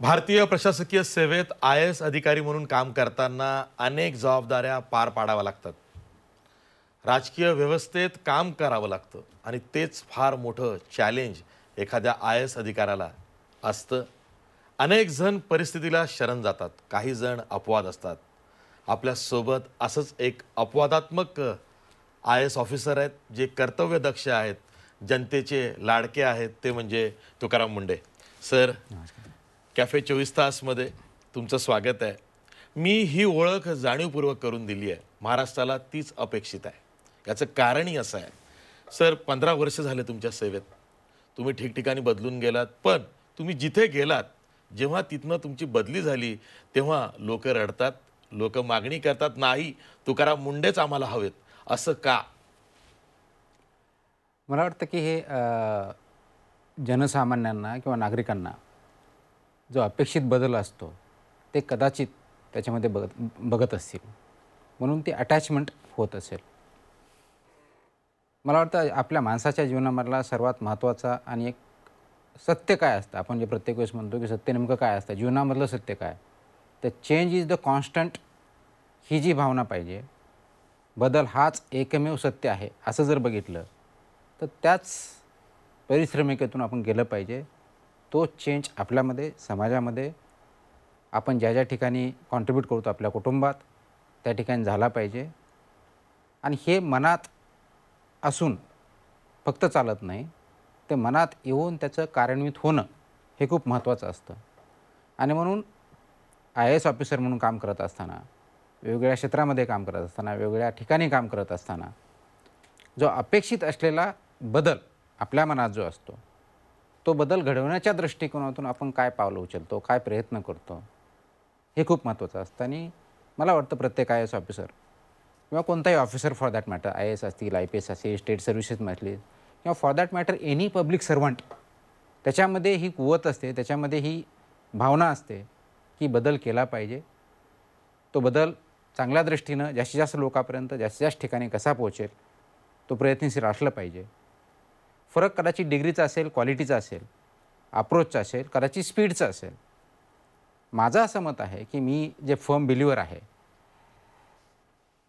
भारतीय प्रशासकीय सेवेत IAS अधिकारी म्हणून काम करताना अनेक जबाबदाऱ्या पार पाडाव्या लागतात. राजकीय व्यवस्थेत काम करावं लागतं आणि तेच फार मोठं चॅलेंज एखाद्या IAS अधिकाऱ्याला असतं. अनेक जण परिस्थितीला शरण जातात, काही जण अपवाद असतात. आपल्या सोबत असंच एक अपवादात्मक IAS ऑफिसर आहेत, जे कर्तव्यदक्ष आहेत, जनतेचे लाडके आहेत, ते म्हणजे तुकाराम मुंडे. सर, कॅफे 24 तासमध्ये तुमचं स्वागत आहे. मी ही ओळख जाणीवपूर्वक करून दिली आहे. महाराष्ट्राला तीच अपेक्षित आहे. याचं कारणही असं आहे, सर 15 वर्ष झाले तुमच्या सेवेत. तुम्ही ठिकठिकाणी बदलून गेलात, पण तुम्ही जिथे गेलात, जेव्हा तिथनं तुमची बदली झाली, तेव्हा लोक रडतात, लोक मागणी करतात, नाही तुकाराम मुंडेच आम्हाला हवेत. असं का? मला वाटतं की हे जनसामान्यांना किंवा नागरिकांना जो अपेक्षित बदल असतो ते कदाचित त्याच्यामध्ये बघत असतील, म्हणून ती अटॅचमेंट होत असेल. मला वाटतं आपल्या माणसाच्या जीवनामधला सर्वात महत्त्वाचा आणि एक सत्य काय असतं, आपण जे प्रत्येक वेळेस म्हणतो की सत्य नेमकं काय असतं, जीवनामधलं सत्य काय, तर चेंज इज द कॉन्स्टंट ही जी भावना पाहिजे, बदल हाच एकमेव सत्य आहे असं जर बघितलं तर त्याच परिश्रमिकेतून आपण गेलं पाहिजे. तो चेंज आपल्यामध्ये, समाजामध्ये, आपण ज्या ज्या ठिकाणी कॉन्ट्रीब्यूट करतो आपल्या कुटुंबात, त्या ठिकाणी झाला पाहिजे. आणि हे मनात असून फक्त चालत नाही, ते मनात येऊन त्याचं कार्यान्वित होणं हे खूप महत्त्वाचं असतं. आणि म्हणून IAS ऑफिसर म्हणून काम करत असताना, वेगवेगळ्या क्षेत्रामध्ये काम करत असताना, वेगवेगळ्या ठिकाणी काम करत असताना जो अपेक्षित असलेला बदल आपल्या मनात जो असतो, तो बदल घडवण्याच्या दृष्टिकोनातून आपण काय पावलं उचलतो, काय प्रयत्न करतो, हे खूप महत्त्वाचं असतं. आणि मला वाटतं प्रत्येक IAS ऑफिसर किंवा कोणताही officer for that matter, IAS असतील, IPS असतील, स्टेट सर्व्हिसेस म्हटली किंवा for that matter any public servant, त्याच्यामध्ये ही कुवत असते, त्याच्यामध्ये ही भावना असते की बदल केला पाहिजे. तो बदल चांगल्या दृष्टीनं जास्तीत जास्त लोकांपर्यंत जास्तीत जास्त ठिकाणी कसा पोहोचेल, तो प्रयत्नशील असला पाहिजे. फरक कदाचित डिग्रीचा असेल, क्वालिटीचा असेल, अप्रोचचा असेल, कदाचित स्पीडचा असेल. माझं असं मत आहे की मी जे फर्म बिलिव्हर आहे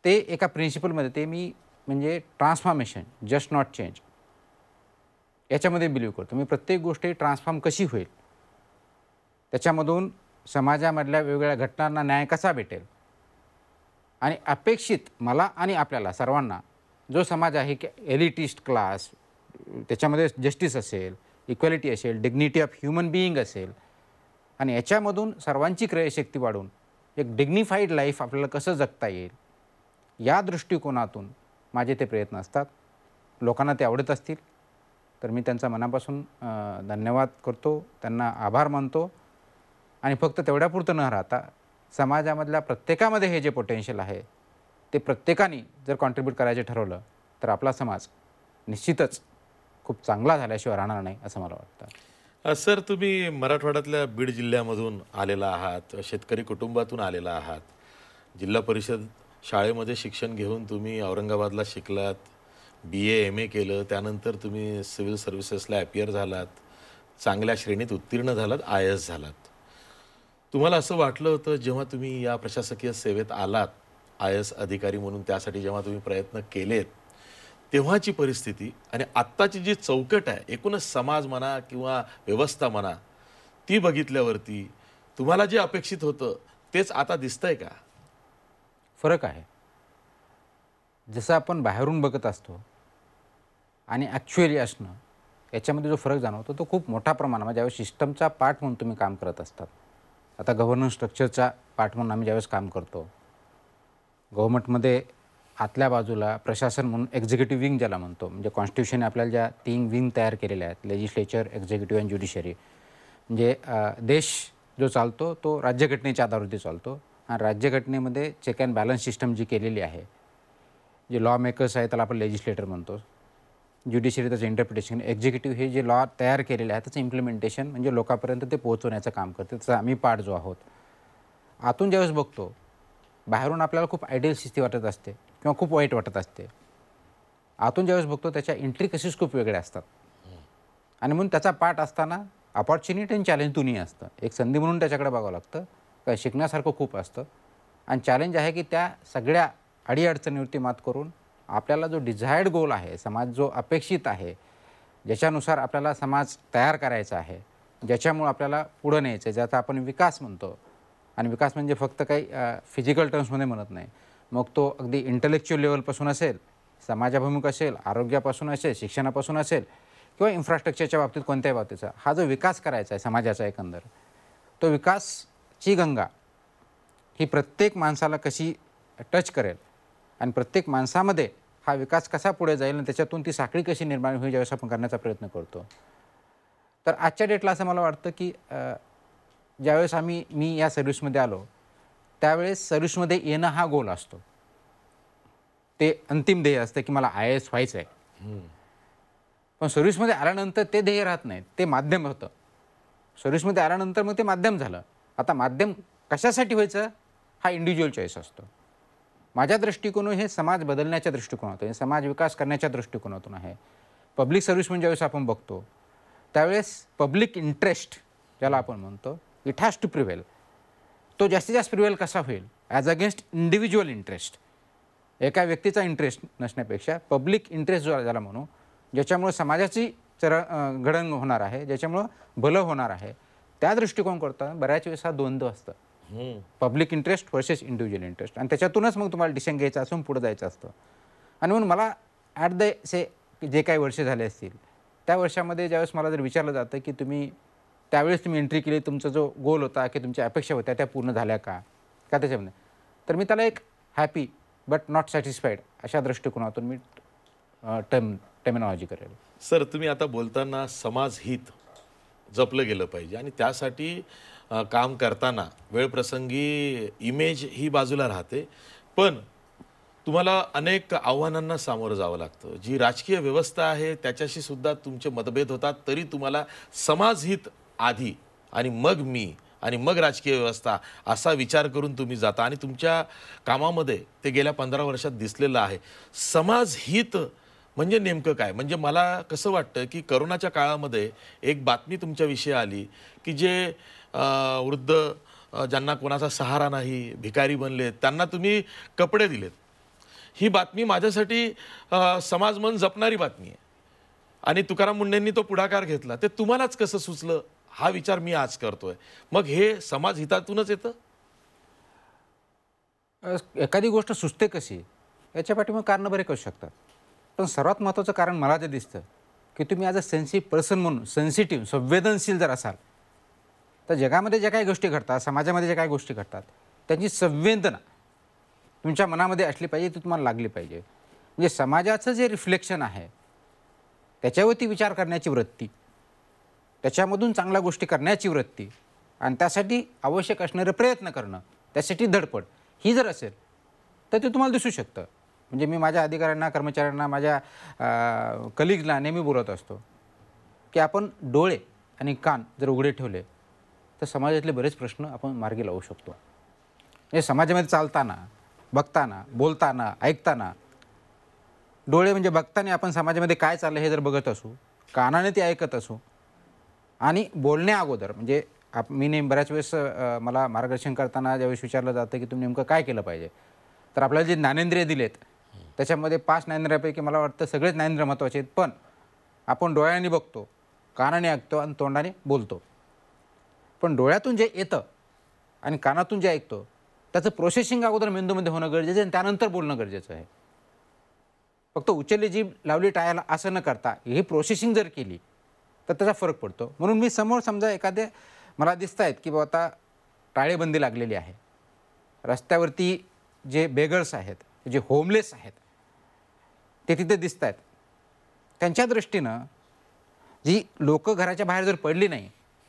ते एका प्रिन्सिपलमध्ये, ते मी म्हणजे ट्रान्सफॉर्मेशन जस्ट नॉट चेंज याच्यामध्ये बिलीव्ह करतो. मी प्रत्येक गोष्टी ट्रान्सफॉर्म कशी होईल, त्याच्यामधून समाजामधल्या वेगवेगळ्या घटनांना न्याय कसा भेटेल आणि अपेक्षित मला आणि आपल्याला सर्वांना जो समाज आहे की एलिटिस्ट क्लास, त्याच्यामध्ये जस्टिस असेल, इक्वॅलिटी असेल, डिग्निटी ऑफ ह्युमन बिईंग असेल, आणि याच्यामधून सर्वांची क्रयशक्ती वाढून एक डिग्निफाईड लाईफ आपल्याला कसं जगता येईल, या दृष्टिकोनातून माझे ते प्रयत्न असतात. लोकांना ते आवडत असतील तर मी त्यांचा मनापासून धन्यवाद करतो, त्यांना आभार मानतो. आणि फक्त तेवढ्यापुरतं न राहता समाजामधल्या प्रत्येकामध्ये हे जे पोटेन्शियल आहे ते प्रत्येकाने जर कॉन्ट्रीब्यूट करायचे ठरवलं तर आपला समाज निश्चितच खूप चांगला झाल्याशिवाय राहणार नाही असं मला वाटतं. सर, तुम्ही मराठवाड्यातल्या बीड जिल्ह्यामधून आलेला आहात, शेतकरी कुटुंबातून आलेला आहात. जिल्हा परिषद शाळेमध्ये शिक्षण घेऊन तुम्ही औरंगाबादला शिकलात, BA MA केलं, त्यानंतर तुम्ही सिव्हिल सर्व्हिसेसला ॲपियर झालात, चांगल्या श्रेणीत उत्तीर्ण झालात, IAS झालात. तुम्हाला असं वाटलं होतं जेव्हा तुम्ही या प्रशासकीय सेवेत आलात IAS अधिकारी म्हणून, त्यासाठी जेव्हा तुम्ही प्रयत्न केलेत, तेव्हाची परिस्थिती आणि आत्ताची जी चौकट आहे, एकूणच समाज म्हणा किंवा व्यवस्था म्हणा, ती बघितल्यावरती तुम्हाला जे अपेक्षित होतं तेच आता दिसतंय का? फरक आहे. जसं आपण बाहेरून बघत असतो आणि ॲक्च्युअली असणं, याच्यामध्ये जो फरक जाणवतो तो खूप मोठा प्रमाणामध्ये ज्यावेळेस सिस्टमचा पार्ट म्हणून तुम्ही काम करत असतात. आता गव्हर्नन्स स्ट्रक्चरचा पार्ट म्हणून आम्ही ज्यावेळेस काम करतो, गव्हर्नमेंटमध्ये आतल्या बाजूला प्रशासन म्हणून एक्झिक्युटिव्ह विंग ज्याला म्हणतो, म्हणजे कॉन्स्टिट्यूशनने आपल्याला ज्या 3 विंग तयार केलेल्या आहेत, लेजिस्लेचर, एक्झिक्युटिव्ह आणि ज्युडिशरी. म्हणजे देश जो चालतो तो राज्यघटनेच्या आधारावरती चालतो, आणि राज्यघटनेमध्ये चेक अँड बॅलन्स सिस्टम जी केलेली आहे, जे लॉ मेकर्स आहे त्याला आपण लेजिस्लेटर म्हणतो, ज्युडिशरी त्याचं इंटरप्रिटेशन, एक्झिक्युटिव्ह हे जे लॉ तयार केलेले आहे त्याचं इम्प्लिमेंटेशन म्हणजे लोकांपर्यंत ते पोहोचवण्याचं काम करते. त्याचा आम्ही पार्ट जो आहोत. आतून ज्यावेळेस बघतो, बाहेरून आपल्याला खूप आयडियल स्थिती वाटत असते किंवा खूप वाईट वाटत असते. आतून ज्यावेळेस बघतो त्याच्या इंट्रिकसीज खूप वेगळ्या असतात, आणि म्हणून त्याचा पार्ट असताना अपॉर्च्युनिटी आणि चॅलेंज दोन्ही असतं. एक संधी म्हणून त्याच्याकडे बघावं लागतं, काय शिकण्यासारखं खूप असतं. आणि चॅलेंज आहे की त्या सगळ्या अडीअडचणीवरती मात करून आपल्याला जो डिझायर्ड गोल आहे, समाज जो अपेक्षित आहे, ज्याच्यानुसार आपल्याला समाज तयार करायचा आहे, ज्याच्यामुळं आपल्याला पुढं न्यायचं आहे, ज्याचा आपण विकास म्हणतो. आणि विकास म्हणजे फक्त काही फिजिकल टर्म्समध्ये म्हणत नाही. मग तो अगदी इंटलेक्च्युअल लेवलपासून असेल, समाजाभिमुख असेल, आरोग्यापासून असेल, शिक्षणापासून असेल किंवा इन्फ्रास्ट्रक्चरच्या बाबतीत कोणत्याही बाबतीचा हा जो विकास करायचा आहे समाजाचा एकंदर, तो विकासची गंगा ही प्रत्येक माणसाला कशी टच करेल आणि प्रत्येक माणसामध्ये हा विकास कसा पुढे जाईल आणि त्याच्यातून ती साखळी कशी निर्माण होईल ज्यावेळेस आपण करण्याचा प्रयत्न करतो. तर आजच्या डेटला असं मला वाटतं की ज्यावेळेस मी या सर्व्हिसमध्ये आलो त्यावेळेस सर्व्हिसमध्ये येणं हा गोल असतो. ते अंतिम ध्येय असतं की मला IAS व्हायचं आहे. पण सर्व्हिसमध्ये आल्यानंतर ते ध्येय राहत नाही, ते माध्यम होतं. सर्व्हिसमध्ये आल्यानंतर मग ते माध्यम झालं. आता माध्यम कशासाठी व्हायचं हा इंडिव्हिज्युअल चॉईस असतो. माझ्या दृष्टिकोनातून हे समाज बदलण्याच्या दृष्टिकोनातून, समाज विकास करण्याच्या दृष्टिकोनातून आहे. पब्लिक सर्व्हिस म्हणजे ज्यावेळेस आपण बघतो त्यावेळेस पब्लिक इंटरेस्ट ज्याला आपण म्हणतो, इट हॅज टू प्रिव्हेल. तो जास्तीत जास्त प्रिव्हेल कसा होईल ॲज अगेन्स्ट इंडिव्हिज्युअल इंटरेस्ट. एका व्यक्तीचा इंटरेस्ट नसण्यापेक्षा पब्लिक इंटरेस्ट जो ज्याला म्हणू, ज्याच्यामुळं समाजाची घडण होणार आहे, ज्याच्यामुळं भलं होणार आहे, त्या दृष्टिकोन करता बऱ्याच वेळेस हा द्वंद्व असतं. Public interest versus individual interest. आणि त्याच्यातूनच मग तुम्हाला डिसिजन घ्यायचं असून पुढे जायचं असतं. आणि म्हणून मला ॲट द जे काही वर्ष झाले असतील त्या वर्षामध्ये ज्यावेळेस मला जर विचारलं जातं की त्यावेळेस तुम्ही एंट्री केली, तुमचा जो गोल होता की तुमच्या अपेक्षा होत्या त्या पूर्ण झाल्या का त्याच्यामध्ये, तर मी त्याला एक हॅपी बट नॉट सॅटिस्फाईड अशा दृष्टिकोनातून मी टर्मिनॉलॉजी करेल. सर, तुम्ही आता बोलताना समाजहित जपलं गेलं पाहिजे आणि त्यासाठी काम करताना वेळप्रसंगी इमेज ही बाजूला राहते, पण तुम्हाला अनेक आव्हानांना सामोरं जावं लागतं. जी राजकीय व्यवस्था आहे त्याच्याशी सुद्धा तुमचे मतभेद होतात, तरी तुम्हाला समाजहित आधी आणि मग मी आणि मग राजकीय व्यवस्था असा विचार करून तुम्ही जाता आणि तुमच्या कामामध्ये ते गेल्या 15 वर्षात दिसलेलं आहे. समाजहित म्हणजे नेमकं काय? म्हणजे मला कसं वाटतं की करोनाच्या काळामध्ये एक बातमी तुमच्याविषयी आली की जे वृद्ध ज्यांना कोणाचा सहारा नाही, भिकारी बनलेत, त्यांना तुम्ही कपडे दिलेत. ही बातमी माझ्यासाठी समाज मन जपणारी बातमी आहे आणि तुकाराम मुंडेंनी तो पुढाकार घेतला. ते तुम्हालाच कसं सुचलं हा विचार मी आज करतोय. मग हे समाज हितातूनच येतं? एखादी गोष्ट सुचते कशी याच्या पाठीमागे कारणं बरे करू शकतात, पण सर्वात महत्त्वाचं कारण मला जे दिसतं की तुम्ही ॲज अ सेन्सिटिव्ह पर्सन म्हणून संवेदनशील जर असाल तर जगामध्ये ज्या काही गोष्टी घडतात, समाजामध्ये ज्या काही गोष्टी घडतात त्यांची संवेदना तुमच्या मनामध्ये असली पाहिजे, ती तुम्हाला लागली पाहिजे. म्हणजे समाजाचं जे रिफ्लेक्शन आहे त्याच्यावरती विचार करण्याची वृत्ती, त्याच्यामधून चांगल्या गोष्टी करण्याची वृत्ती आणि त्यासाठी आवश्यक असणारे प्रयत्न करणं, त्यासाठी धडपड ही जर असेल तर ते तुम्हाला दिसू शकतं. म्हणजे मी माझ्या अधिकाऱ्यांना, कर्मचाऱ्यांना, माझ्या कलिग्सला नेहमी बोलत असतो की आपण डोळे आणि कान जर उघडे ठेवले तर समाजातले बरेच प्रश्न आपण मार्गी लावू शकतो. म्हणजे समाजामध्ये चालताना, बघताना, बोलताना, ऐकताना, डोळे म्हणजे बघताना आपण समाजामध्ये काय चाललं हे जर बघत असू, कानाने ते ऐकत असू आणि बोलण्या अगोदर म्हणजे मी नेहमी बऱ्याच वेळेस मला मार्गदर्शन करताना ज्यावेळेस विचारलं जातं की तुम्ही नेमकं काय केलं पाहिजे, तर आपल्याला जे ज्ञानेंद्रिय दिलेत त्याच्यामध्ये 5 ज्ञानेंद्रियापैकी मला वाटतं सगळेच ज्ञानेंद्रिय महत्त्वाचे आहेत. पण आपण डोळ्याने बघतो, कानाने ऐकतो आणि तोंडाने बोलतो. पण डोळ्यातून जे येतं आणि कानातून जे ऐकतो त्याचं प्रोसेसिंग अगोदर मेंदूमध्ये होणं गरजेचं आहे आणि त्यानंतर बोलणं गरजेचं आहे. फक्त उचलली जीभ लावली टाळ्याला असं न करता ही प्रोसेसिंग जर केली तर त्याचा फरक पडतो. म्हणून मी समोर समजा एखादे मला दिसत आहेत की बाबा आता टाळेबंदी लागलेली आहे, रस्त्यावरती जे बेगर्स आहेत, जे होमलेस आहेत ते तिथे दिसत आहेत, त्यांच्या दृष्टीनं जी लोक घराच्या बाहेर जर पडली नाही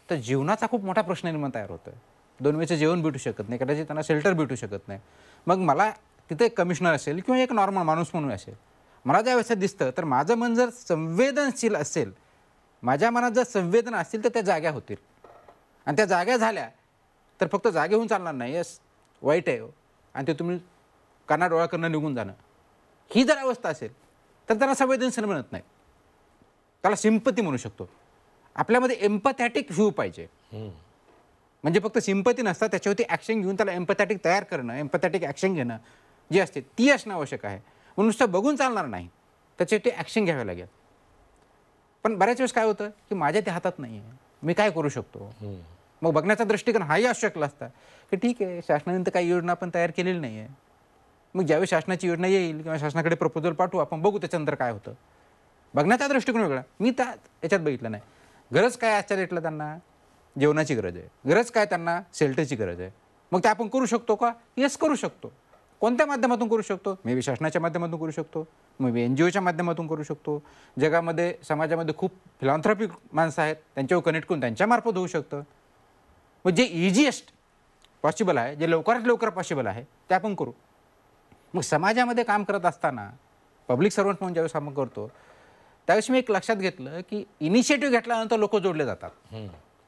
तर जीवनाचा खूप मोठा प्रश्न निर्माण तयार होतो. 2 वेळचं जेवण भेटू शकत नाही, कदाचित त्यांना शेल्टर भेटू शकत नाही. मग मला तिथे एक कमिशनर असेल किंवा एक नॉर्मल माणूस म्हणून असेल, मला ज्या वेळेस दिसतं तर माझं मन जर संवेदनशील असेल, माझ्या मनात जर संवेदना असतील तर त्या जाग्या होतील. आणि त्या जाग्या झाल्या तर फक्त जागे होऊन चालणार नाही, यस वाईट आहे आणि ते तुम्ही काना डोळा करणं निघून जाणं, ही जर अवस्था असेल तर त्याला संवेदनशील म्हणत नाही, त्याला सिंपती म्हणू शकतो. आपल्यामध्ये एम्पथॅटिक व्ह्यू पाहिजे. म्हणजे फक्त सिंपती नसता, त्याच्यावरती ॲक्शन घेऊन त्याला एम्पथॅटिक तयार करणं, एम्पथॅटिक ॲक्शन घेणं जी असते ती असणं आवश्यक आहे. म्हणून नुसतं बघून चालणार नाही, त्याच्यासाठी ॲक्शन घ्यावी लागेल. पण बऱ्याच वेळेस काय होतं की माझ्या त्या हातात नाही आहे, मी काय करू शकतो. मग बघण्याचा दृष्टिकोन हाही असू शकला असता की ठीक आहे, शासनाने तर काही योजना आपण तयार केलेली नाही आहे. मग ज्यावेळी शासनाची योजना येईल किंवा शासनाकडे प्रपोजल पाठवू, आपण बघू त्याच्यानंतर काय होतं. बघण्याचा दृष्टिकोन वेगळा. मी त्या याच्यात बघितलं नाही. गरज काय आजच्या डेटला त्यांना जेवणाची गरज आहे, गरज काय त्यांना शेल्टरची गरज आहे. मग ते आपण करू शकतो का? येस, करू शकतो. कोणत्या माध्यमातून करू शकतो? मे बी शासनाच्या माध्यमातून करू शकतो, मे बी NGOच्या माध्यमातून करू शकतो. जगामध्ये समाजामध्ये खूप फिलॉन्थ्रॉपिक माणसं आहेत, त्यांच्यावर कनेक्ट करून त्यांच्यामार्फत होऊ शकतं. मग जे इझिएस्ट पॉसिबल आहे, जे लवकरात लवकर पॉसिबल आहे ते आपण करू. मग समाजामध्ये काम करत असताना पब्लिक सर्वंट म्हणून ज्यावेळेस आपण करतो त्यावेळेस मी एक लक्षात घेतलं की इनिशिएटिव्ह घेतल्यानंतर लोक जोडले जातात.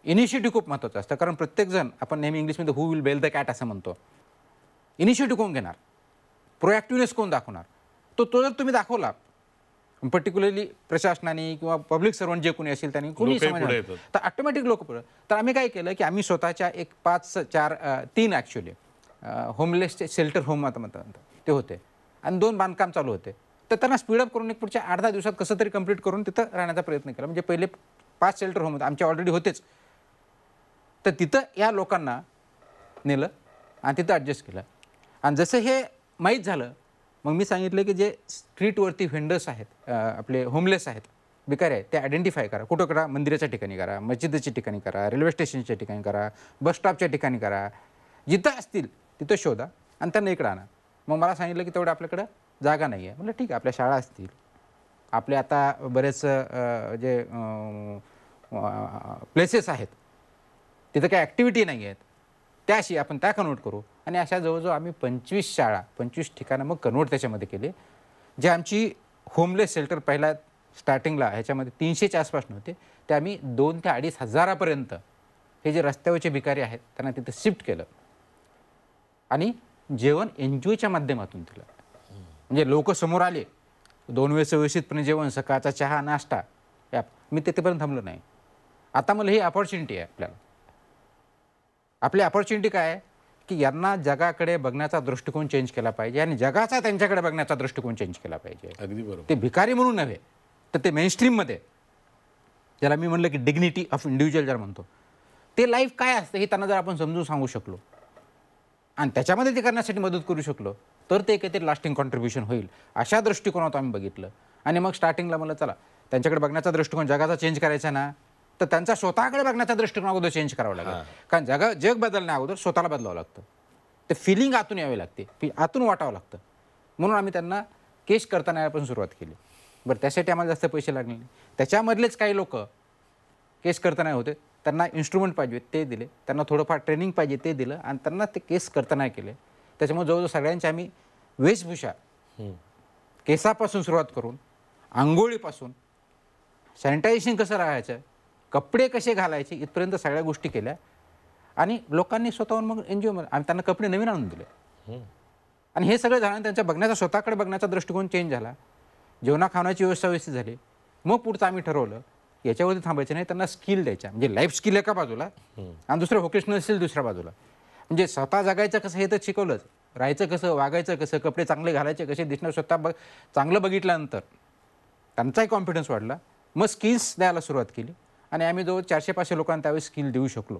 इनिशिएटिव्ह खूप महत्त्वाचं असतं, कारण प्रत्येकजण, आपण नेहमी इंग्लिशमध्ये who will bell the cat असं म्हणतो. इनिशिएटिव्ह कोण घेणार, प्रोॲक्टिव्हनेस कोण दाखवणार, तो जर तुम्ही दाखवला, पर्टिक्युलरली प्रशासनाने किंवा पब्लिक सर्वंट जे कोणी असेल त्यांनी कोणी समाजात, तर ऑटोमॅटिक लोक पुढे. तर आम्ही काय केलं की आम्ही स्वतःच्या एक 3 ॲक्च्युली होमलेसचे शेल्टर होम आता म्हणतात ते होते, आणि 2 बांधकाम चालू होते. तर त्यांना स्पीडअप करून एक पुढच्या 8-10 दिवसात कसं तरी कंप्लीट करून तिथं राहण्याचा प्रयत्न केला. म्हणजे पहिले 5 शेल्टर होम होते आमचे ऑलरेडी होतेच, तर तिथं या लोकांना नेलं आणि तिथं ॲडजस्ट केलं. आणि जसं हे माहीत झालं, मग मी सांगितलं की जे स्ट्रीटवरती व्हेंडर्स आहेत, आपले होमलेस आहेत, भिकारी आहेत, ते आयडेंटिफाय करा. कुठं करा? मंदिराच्या ठिकाणी करा, मस्जिदच्या ठिकाणी करा, रेल्वे स्टेशनच्या ठिकाणी करा, बस स्टॉपच्या ठिकाणी करा, जिथं असतील तिथं शोधा आणि त्यांना इकडं आणा. मग मला सांगितलं की तेवढं आपल्याकडं जागा नाही आहे. म्हटलं ठीक आहे, आपल्या शाळा असतील, आपले आता बरेच जे प्लेसेस आहेत तिथं काही ॲक्टिव्हिटी नाही आहेत, त्याशी आपण त्या कन्वर्ट करू. आणि अशा जवळजवळ आम्ही 25 शाळा, 25 ठिकाणं मग कन्वर्ट त्याच्यामध्ये केले. जे आमची होमलेस शेल्टर पहिल्या स्टार्टिंगला ह्याच्यामध्ये 300च्या आसपास नव्हते, ते आम्ही 2,000 ते 2,500 हे जे रस्त्यावरचे भिकारी आहेत त्यांना तिथं शिफ्ट केलं. आणि जेवण NGOच्या माध्यमातून दिलं. म्हणजे लोक समोर आले, 2 वेळेचं व्यवस्थितपणे जेवण, सकाळचा चहा, नाश्ता. मी तिथेपर्यंत थांबलो नाही. आता मला ही अपॉर्च्युनिटी आहे आपल्याला. आपली अपॉर्च्युनिटी काय आहे की यांना जगाकडे बघण्याचा दृष्टिकोन चेंज केला पाहिजे आणि जगाचा त्यांच्याकडे बघण्याचा दृष्टिकोन चेंज केला पाहिजे. अगदी बरोबर. ते भिकारी म्हणून नव्हे, तर ते मेनस्ट्रीममध्ये, ज्याला मी म्हणलं की डिग्निटी ऑफ इंडिव्हिज्युअल ज्याला म्हणतो, ते लाईफ काय असतं हे त्यांना जर आपण समजून सांगू शकलो आणि त्याच्यामध्ये ते करण्यासाठी मदत करू शकलो, तर ते काहीतरी लास्टिंग कॉन्ट्रीब्युशन होईल. अशा दृष्टिकोनात आम्ही बघितलं. आणि मग स्टार्टिंगला म्हणलं चला त्यांच्याकडे बघण्याचा दृष्टिकोन जगाचा चेंज करायचा ना, तर त्यांचा स्वतःकडे बघण्याचा दृष्टिकोन अगोदर चेंज करावा लागेल. कारण जग बदलण्या अगोदर स्वतःला बदलावं लागतं. ते फिलिंग आतून यावी लागते, आतून वाटावं लागतं. म्हणून आम्ही त्यांना केस करताना यापासून सुरुवात केली. बरं, त्यासाठी आम्हाला जास्त पैसे लागले नाही. त्याच्यामधलेच काही लोक केस करताना होते, त्यांना इन्स्ट्रुमेंट पाहिजे ते दिले, त्यांना थोडंफार ट्रेनिंग पाहिजे ते दिलं आणि त्यांना ते केस करताना केले. त्याच्यामुळे जवळजवळ सगळ्यांची आम्ही वेशभूषा, केसापासून सुरुवात करून आंघोळीपासून सॅनिटायझेशन कसं राहायचं, कपडे कसे घालायचे, इथपर्यंत सगळ्या गोष्टी केल्या. आणि लोकांनी स्वतःहून मग NGO आम्ही त्यांना कपडे नवीन आणून दिले. आणि हे सगळं झालं, त्यांच्या बघण्याचा, स्वतःकडे बघण्याचा दृष्टिकोन चेंज झाला. जेवणा खाण्याची व्यवस्था व्यवस्थित झाली. मग पुढचं आम्ही ठरवलं की याच्यावरती थांबायचं नाही, त्यांना स्किल द्यायच्या. म्हणजे लाईफ स्किल एका बाजूला आणि दुसरं व्होकेशनल स्किल दुसऱ्या बाजूला. म्हणजे स्वतः जगायचं कसं हे तर शिकवलंच, राहायचं कसं, वागायचं कसं, कपडे चांगले घालायचे कसे दिसणार, स्वतः चांगलं बघितल्यानंतर त्यांचाही कॉन्फिडन्स वाढला. मग स्किल्स द्यायला सुरुवात केली आणि आम्ही जवळ 400-500 लोकांना त्यावेळेस स्किल देऊ शकलो.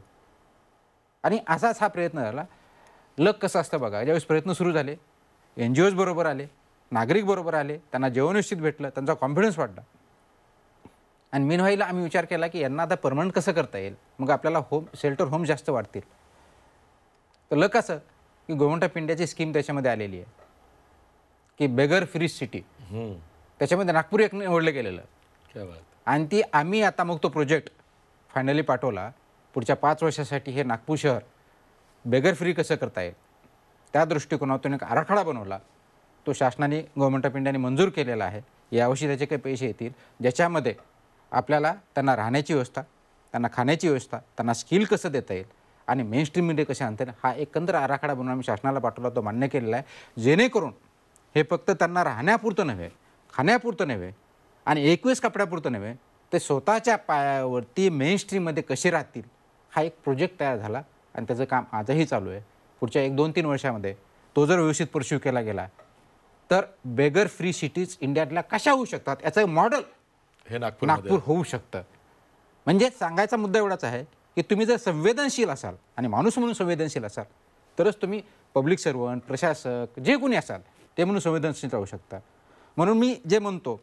आणि असाच हा प्रयत्न झाला. लक कसं असतं बघा, ज्यावेळेस प्रयत्न सुरू झाले, NGOज बरोबर आले, नागरिक बरोबर आले, त्यांना जेवण निश्चित भेटलं, त्यांचा कॉन्फिडन्स वाढला. आणि मीनवाईला आम्ही विचार केला की यांना आता परमनंट कसं करता येईल, मग आपल्याला शेल्टर होम जास्त वाढतील. तर लक असं की गव्हर्नमेंट ऑफ इंडियाची स्कीम त्याच्यामध्ये आलेली आहे की बेगर फ्री सिटी. त्याच्यामध्ये नागपूर एक निवडलं गेलेलं. आणि ती आम्ही आता मग तो प्रोजेक्ट फायनली पाठवला. पुढच्या 5 वर्षासाठी हे नागपूर शहर बेगर फ्री कसं करता येईल त्या दृष्टिकोनातून एक आराखडा बनवला. तो शासनाने, गव्हर्नमेंट ऑफ इंडियाने मंजूर केलेला आहे. यावर्षी त्याचे काही पैसे येतील, ज्याच्यामध्ये आपल्याला त्यांना राहण्याची व्यवस्था, त्यांना खाण्याची व्यवस्था, त्यांना स्किल कसं देता येईल आणि मेन स्ट्रीममध्ये कसे आणता येईल, हा एकंदर आराखडा बनवून आम्ही शासनाला पाठवला. तो मान्य केलेला आहे. जेणेकरून हे फक्त त्यांना राहण्यापुरतं नव्हे, खाण्यापुरतं नव्हे आणि 21 कपड्यापुरतं नव्हे, ते स्वतःच्या पायावरती मेन स्ट्रीममध्ये कसे राहतील हा एक प्रोजेक्ट तयार झाला आणि त्याचं काम आजही चालू आहे. पुढच्या 1-2-3 वर्षामध्ये तो जर व्यवस्थित परस्यू केला गेला तर बेगर फ्री सिटीज इंडियातल्या कशा होऊ शकतात याचं मॉडेल हे नागपूर होऊ शकतं. म्हणजे सांगायचा मुद्दा एवढाच आहे की तुम्ही जर संवेदनशील असाल आणि माणूस म्हणून संवेदनशील असाल तरच तुम्ही पब्लिक सर्वंट, प्रशासक, जे कोणी असाल ते म्हणून संवेदनशील राहू शकता. म्हणून मी जे म्हणतो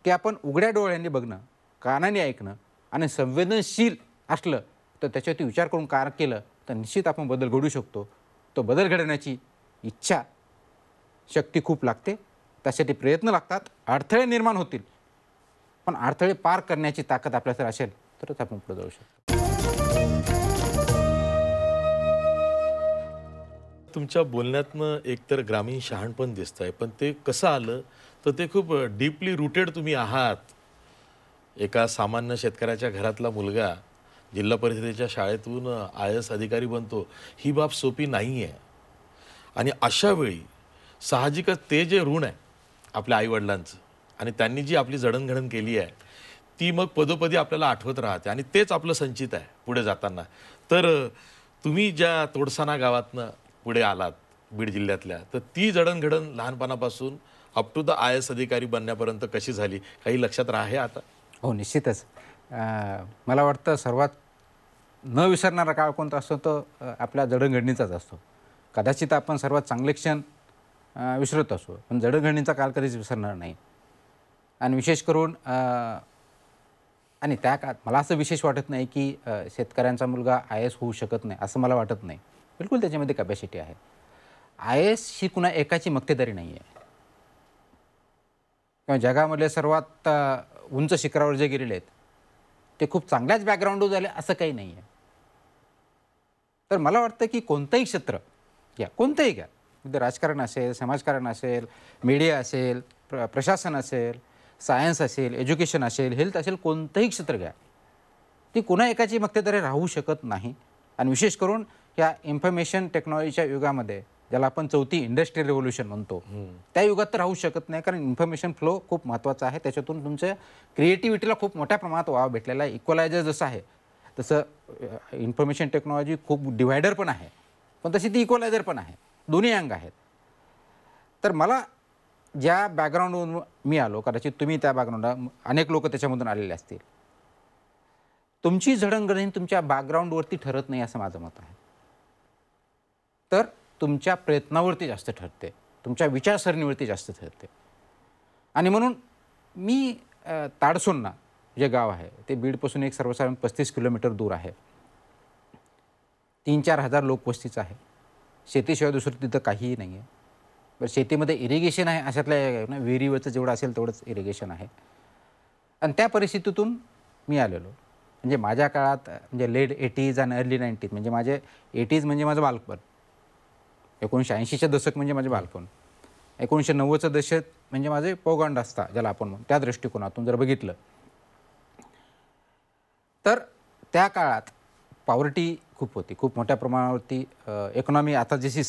की आपण उघड्या डोळ्यांनी बघणं, कानाने ऐकणं आणि संवेदनशील असलं तर त्याच्यावरती विचार करून कार्य केलं तर निश्चित आपण बदल घडू शकतो. तो बदल घडवण्याची इच्छा, शक्ती खूप लागते, त्यासाठी प्रयत्न लागतात, अडथळे निर्माण होतील, पण अडथळे पार करण्याची ताकद आपल्याकडे असेल तरच आपण पुढे जाऊ शकतो. तुमच्या बोलण्यातनं एकतर ग्रामीण शहाणपण दिसतंय, पण ते कसं आलं तर ते खूप डीपली रूटेड तुम्ही आहात. एका सामान्य शेतकऱ्याच्या घरातला मुलगा जिल्हा परिषदेच्या शाळेतून IAS अधिकारी बनतो, ही बाब सोपी नाही आहे. आणि अशा वेळी साहजिकच ते जे ऋण आहे आपल्या आईवडिलांचं आणि त्यांनी जी आपली जडणघडण केली आहे ती मग पदोपदी आपल्याला आठवत राहते आणि तेच आपलं संचित आहे पुढे जाताना. तर तुम्ही ज्या तोडसाना गावातनं पुढे आलात बीड जिल्ह्यातल्या, तर ती जडणघडण लहानपणापासून अप टू द IAS अधिकारी बनण्यापर्यंत कशी झाली काही लक्षात आहे आता? हो, निश्चितच. मला वाटतं सर्वात न विसरणारा काळ कोणता असतो तो आपल्या जडणघडणीचाच असतो. कदाचित आपण सर्वात चांगले क्षण विसरत असो, पण जडणघडणीचा काळ कधीच विसरणार नाही. आणि विशेष करून आणि त्या काळात मला असं विशेष वाटत नाही की शेतकऱ्यांचा मुलगा IAS होऊ शकत नाही असं मला वाटत नाही. बिलकुल त्याच्यामध्ये कॅपॅसिटी आहे. IAS ही कुणा एकाची मक्तेदारी नाही आहे किंवा जगामधले सर्वात उंच शिखरावर जे गेलेले आहेत ते खूप चांगल्याच बॅकग्राऊंडवर झाले असं काही नाही आहे. तर मला वाटतं की कोणतंही क्षेत्र घ्या, कोणतंही घ्या, म्हणजे राजकारण असेल, समाजकारण असेल, मीडिया असेल, प्रशासन असेल, सायन्स असेल, एज्युकेशन असेल, हेल्थ असेल, कोणतंही क्षेत्र घ्या, ती कुणा एकाची मक्तेदारी राहू शकत नाही. आणि विशेष करून ह्या इन्फॉर्मेशन टेक्नॉलॉजीच्या युगामध्ये ज्याला आपण चौथी इंडस्ट्रियल रेव्होल्यूशन म्हणतो त्या युगात तर राहू शकत नाही. कारण इन्फॉर्मेशन फ्लो खूप महत्त्वाचा आहे. त्याच्यातून तुमच्या क्रिएटिव्हिटीला खूप मोठ्या प्रमाणात वाव भेटलेला आहे. इक्वलायझर जसं आहे तसं इन्फॉर्मेशन टेक्नॉलॉजी खूप डिवायडर पण आहे, पण तशी ती इक्वलायझर पण आहे. दोन्ही अंग आहेत. तर मला ज्या बॅकग्राऊंडवरून मी आलो, कदाचित तुम्ही त्या बॅकग्राऊंडला अनेक लोक त्याच्यामधून आलेले असतील, तुमची जडणघडण तुमच्या बॅकग्राऊंडवरती ठरत नाही असं माझं मत आहे. तर तुमच्या प्रयत्नावरती जास्त ठरते, तुमच्या विचारसरणीवरती जास्त ठरते. आणि म्हणून मी ताडसोन्ना जे गाव आहे ते बीडपासून एक सर्वसाधारण 35 किलोमीटर दूर आहे. 3-4 हजार लोकवस्तीचं आहे. शेतीशिवाय दुसरं तिथं काहीही नाही आहे. बरं, शेतीमध्ये इरिगेशन आहे, अशातल्या विहिरीवरचं जेवढं असेल तेवढंच इरिगेशन आहे. आणि त्या परिस्थितीतून मी आलेलो. म्हणजे माझ्या काळात म्हणजे लेट 80s आणि अर्ली 90s म्हणजे माझे 80s म्हणजे माझं बालपण, 1980च्या दशक म्हणजे माझे बालपण, 1990चं दशक म्हणजे माझे पौगंडावस्था ज्याला आपण म्हणतो, त्या दृष्टिकोनातून जर बघितलं तर त्या काळात पॉवर्टी खूप होती, खूप मोठ्या प्रमाणावरती. इकॉनॉमी आता जशी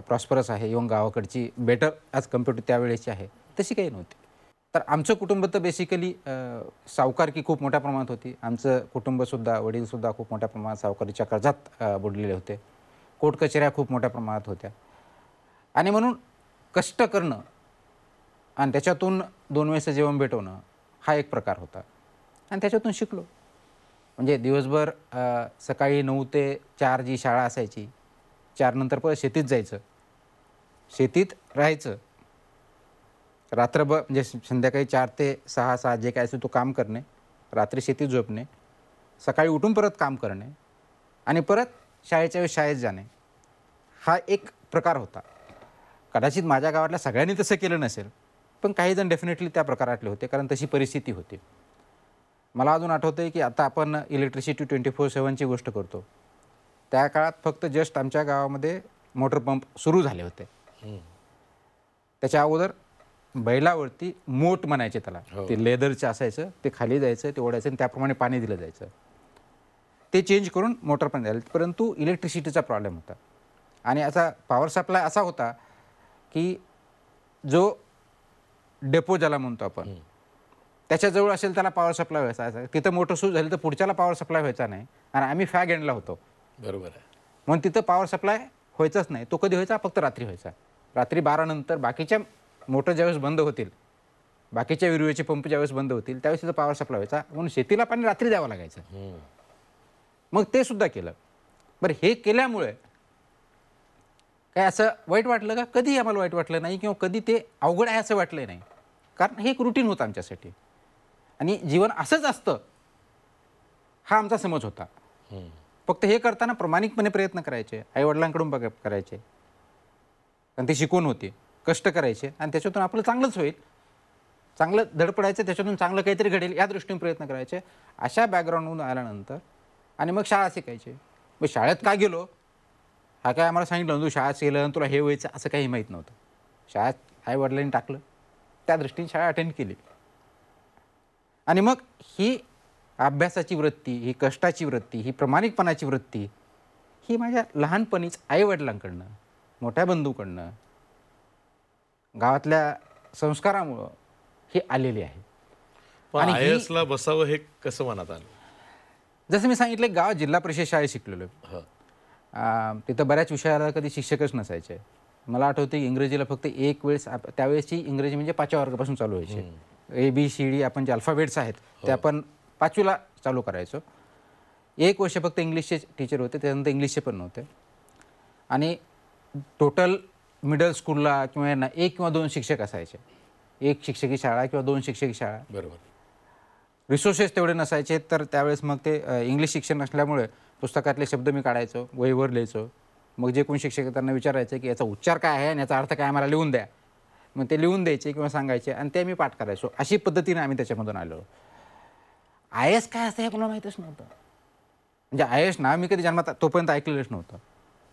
प्रॉस्परस आहे इव्हन गावाकडची बेटर ॲज कम्पेअर टू त्यावेळेची आहे तशी काही नव्हती. तर आमचं कुटुंब तर बेसिकली सावकारकी खूप मोठ्या प्रमाणात होती. आमचं कुटुंबसुद्धा, वडीलसुद्धा खूप मोठ्या प्रमाणात सावकारीच्या कर्जात बुडलेले होते. कोर्ट कचेऱ्या खूप मोठ्या प्रमाणात होत्या. आणि म्हणून कष्ट करणं आणि त्याच्यातून 2 वेळेचं जेवण भेटवणं हा एक प्रकार होता. आणि त्याच्यातून शिकलो. म्हणजे दिवसभर सकाळी 9 ते 4 जी शाळा असायची, 4 नंतर परत शेतीत जायचं, शेतीत राहायचं, रात्रभर म्हणजे संध्याकाळी 4 ते 6 जे काय असेल तो काम करणे, रात्री शेतीत झोपणे, सकाळी उठून परत काम करणे आणि परत शाळेच्या वेळेस शाळेत जाणे, हा एक प्रकार होता. कदाचित माझ्या गावातल्या सगळ्यांनी तसं केलं नसेल, पण काही जण डेफिनेटली त्या प्रकारातले होते, कारण तशी परिस्थिती होती. मला अजून आठवतं आहे की आता आपण इलेक्ट्रिसिटी 24/7ची गोष्ट करतो. त्या काळात फक्त जस्ट आमच्या गावामध्ये मोटर पंप सुरू झाले होते. त्याच्या अगोदर बैलावरती मोट म्हणायचे त्याला, ते लेदरचं असायचं, ते खाली जायचं, ते ओढायचं आणि त्याप्रमाणे पाणी दिलं जायचं. ते चेंज करून मोटर पण द्यायला, परंतु इलेक्ट्रिसिटीचा प्रॉब्लेम होता. आणि असा पॉवर सप्लाय असा होता की जो डेपो ज्याला म्हणतो आपण, त्याच्याजवळ असेल त्याला पॉवर सप्लाय व्हायचा, तिथं मोटर स्विच झाली तर पुढच्याला पॉवर सप्लाय व्हायचा नाही, आणि आम्ही फॅग एंडला होतो बरोबर आहे. म्हणून तिथं पॉवर सप्लाय व्हायचाच नाही. तो कधी व्हायचा? फक्त रात्री व्हायचा. रात्री 12 नंतर बाकीच्या मोटर ज्यावेळेस बंद होतील, बाकीच्या विहिरीचे पंप ज्यावेळेस बंद होतील त्यावेळेस तिथं पॉवर सप्लाय व्हायचा, म्हणून शेतीला पाणी रात्री द्यावं लागायचं. मग ते सुद्धा केलं. बरं, हे केल्यामुळे काय असं वाईट वाटलं का? कधी आम्हाला वाईट वाटलं नाही, किंवा कधी ते अवघड आहे असं वाटलं नाही, कारण हे एक रुटीन होतं आमच्यासाठी आणि जीवन असंच असतं हा आमचा समज होता. फक्त हे करताना प्रामाणिकपणे प्रयत्न करायचे, आईवडिलांकडून करायचे, आणि ती शिकवण होती, कष्ट करायचे आणि त्याच्यातून आपलं चांगलंच होईल, चांगलं धडपडायचं, त्याच्यातून चांगलं काहीतरी घडेल या दृष्टीने प्रयत्न करायचे. अशा बॅकग्राऊंडमधून आल्यानंतर आणि मग शाळा शिकायची. मग शाळेत का गेलो हा काय आम्हाला सांगितलं, तू शाळा केलं तुला हे व्हायचं असं काही माहीत नव्हतं. शाळेत आईवडिलांनी टाकलं, त्या दृष्टीने शाळा अटेंड केली. आणि मग ही अभ्यासाची वृत्ती, ही कष्टाची वृत्ती, ही प्रामाणिकपणाची वृत्ती ही माझ्या लहानपणीच आईवडिलांकडनं, मोठ्या बंधूकडनं, गावातल्या संस्कारामुळं ही आलेली आहे. पण IAS ला बसावं हे कसं मनात आलं? जसं मी सांगितलं, गावात जिल्हा परिषद शाळेत शिकलेलो. तिथं बऱ्याच विषयाला कधी शिक्षकच नसायचे. मला आठवते इंग्रजीला फक्त एक वेळेस, त्यावेळेसची इंग्रजी म्हणजे 5व्या वर्गापासून चालू व्हायची. ABCD आपण जे अल्फाबेट्स आहेत ते आपण 5वीला चालू करायचो. एक वर्ष फक्त इंग्लिशचे टीचर होते, त्यानंतर इंग्लिशचे पण नव्हते. आणि टोटल मिडल स्कूलला किंवा यांना 1 किंवा 2 शिक्षक असायचे. 1 शिक्षकी शाळा किंवा 2 शिक्षकी शाळा. बरोबर. रिसोर्सेस तेवढे नसायचे, तर त्यावेळेस मग ते इंग्लिश शिक्षण नसल्यामुळे पुस्तकातले शब्द मी काढायचो, वहीवर लिहायचो. मग जे कोण शिक्षक त्यांना विचारायचे की याचा उच्चार काय आहे आणि याचा अर्थ काय, मला लिहून द्या. मग ते लिहून द्यायचे किंवा सांगायचे आणि ते मी पाठ करायचो. अशी पद्धतीने आम्ही त्याच्यामधून आलो. IAS काय असतं हे कोणाला माहीतच नव्हतं. म्हणजे IAS नाव मी कधी जन्मात तोपर्यंत ऐकलेलंच नव्हतं.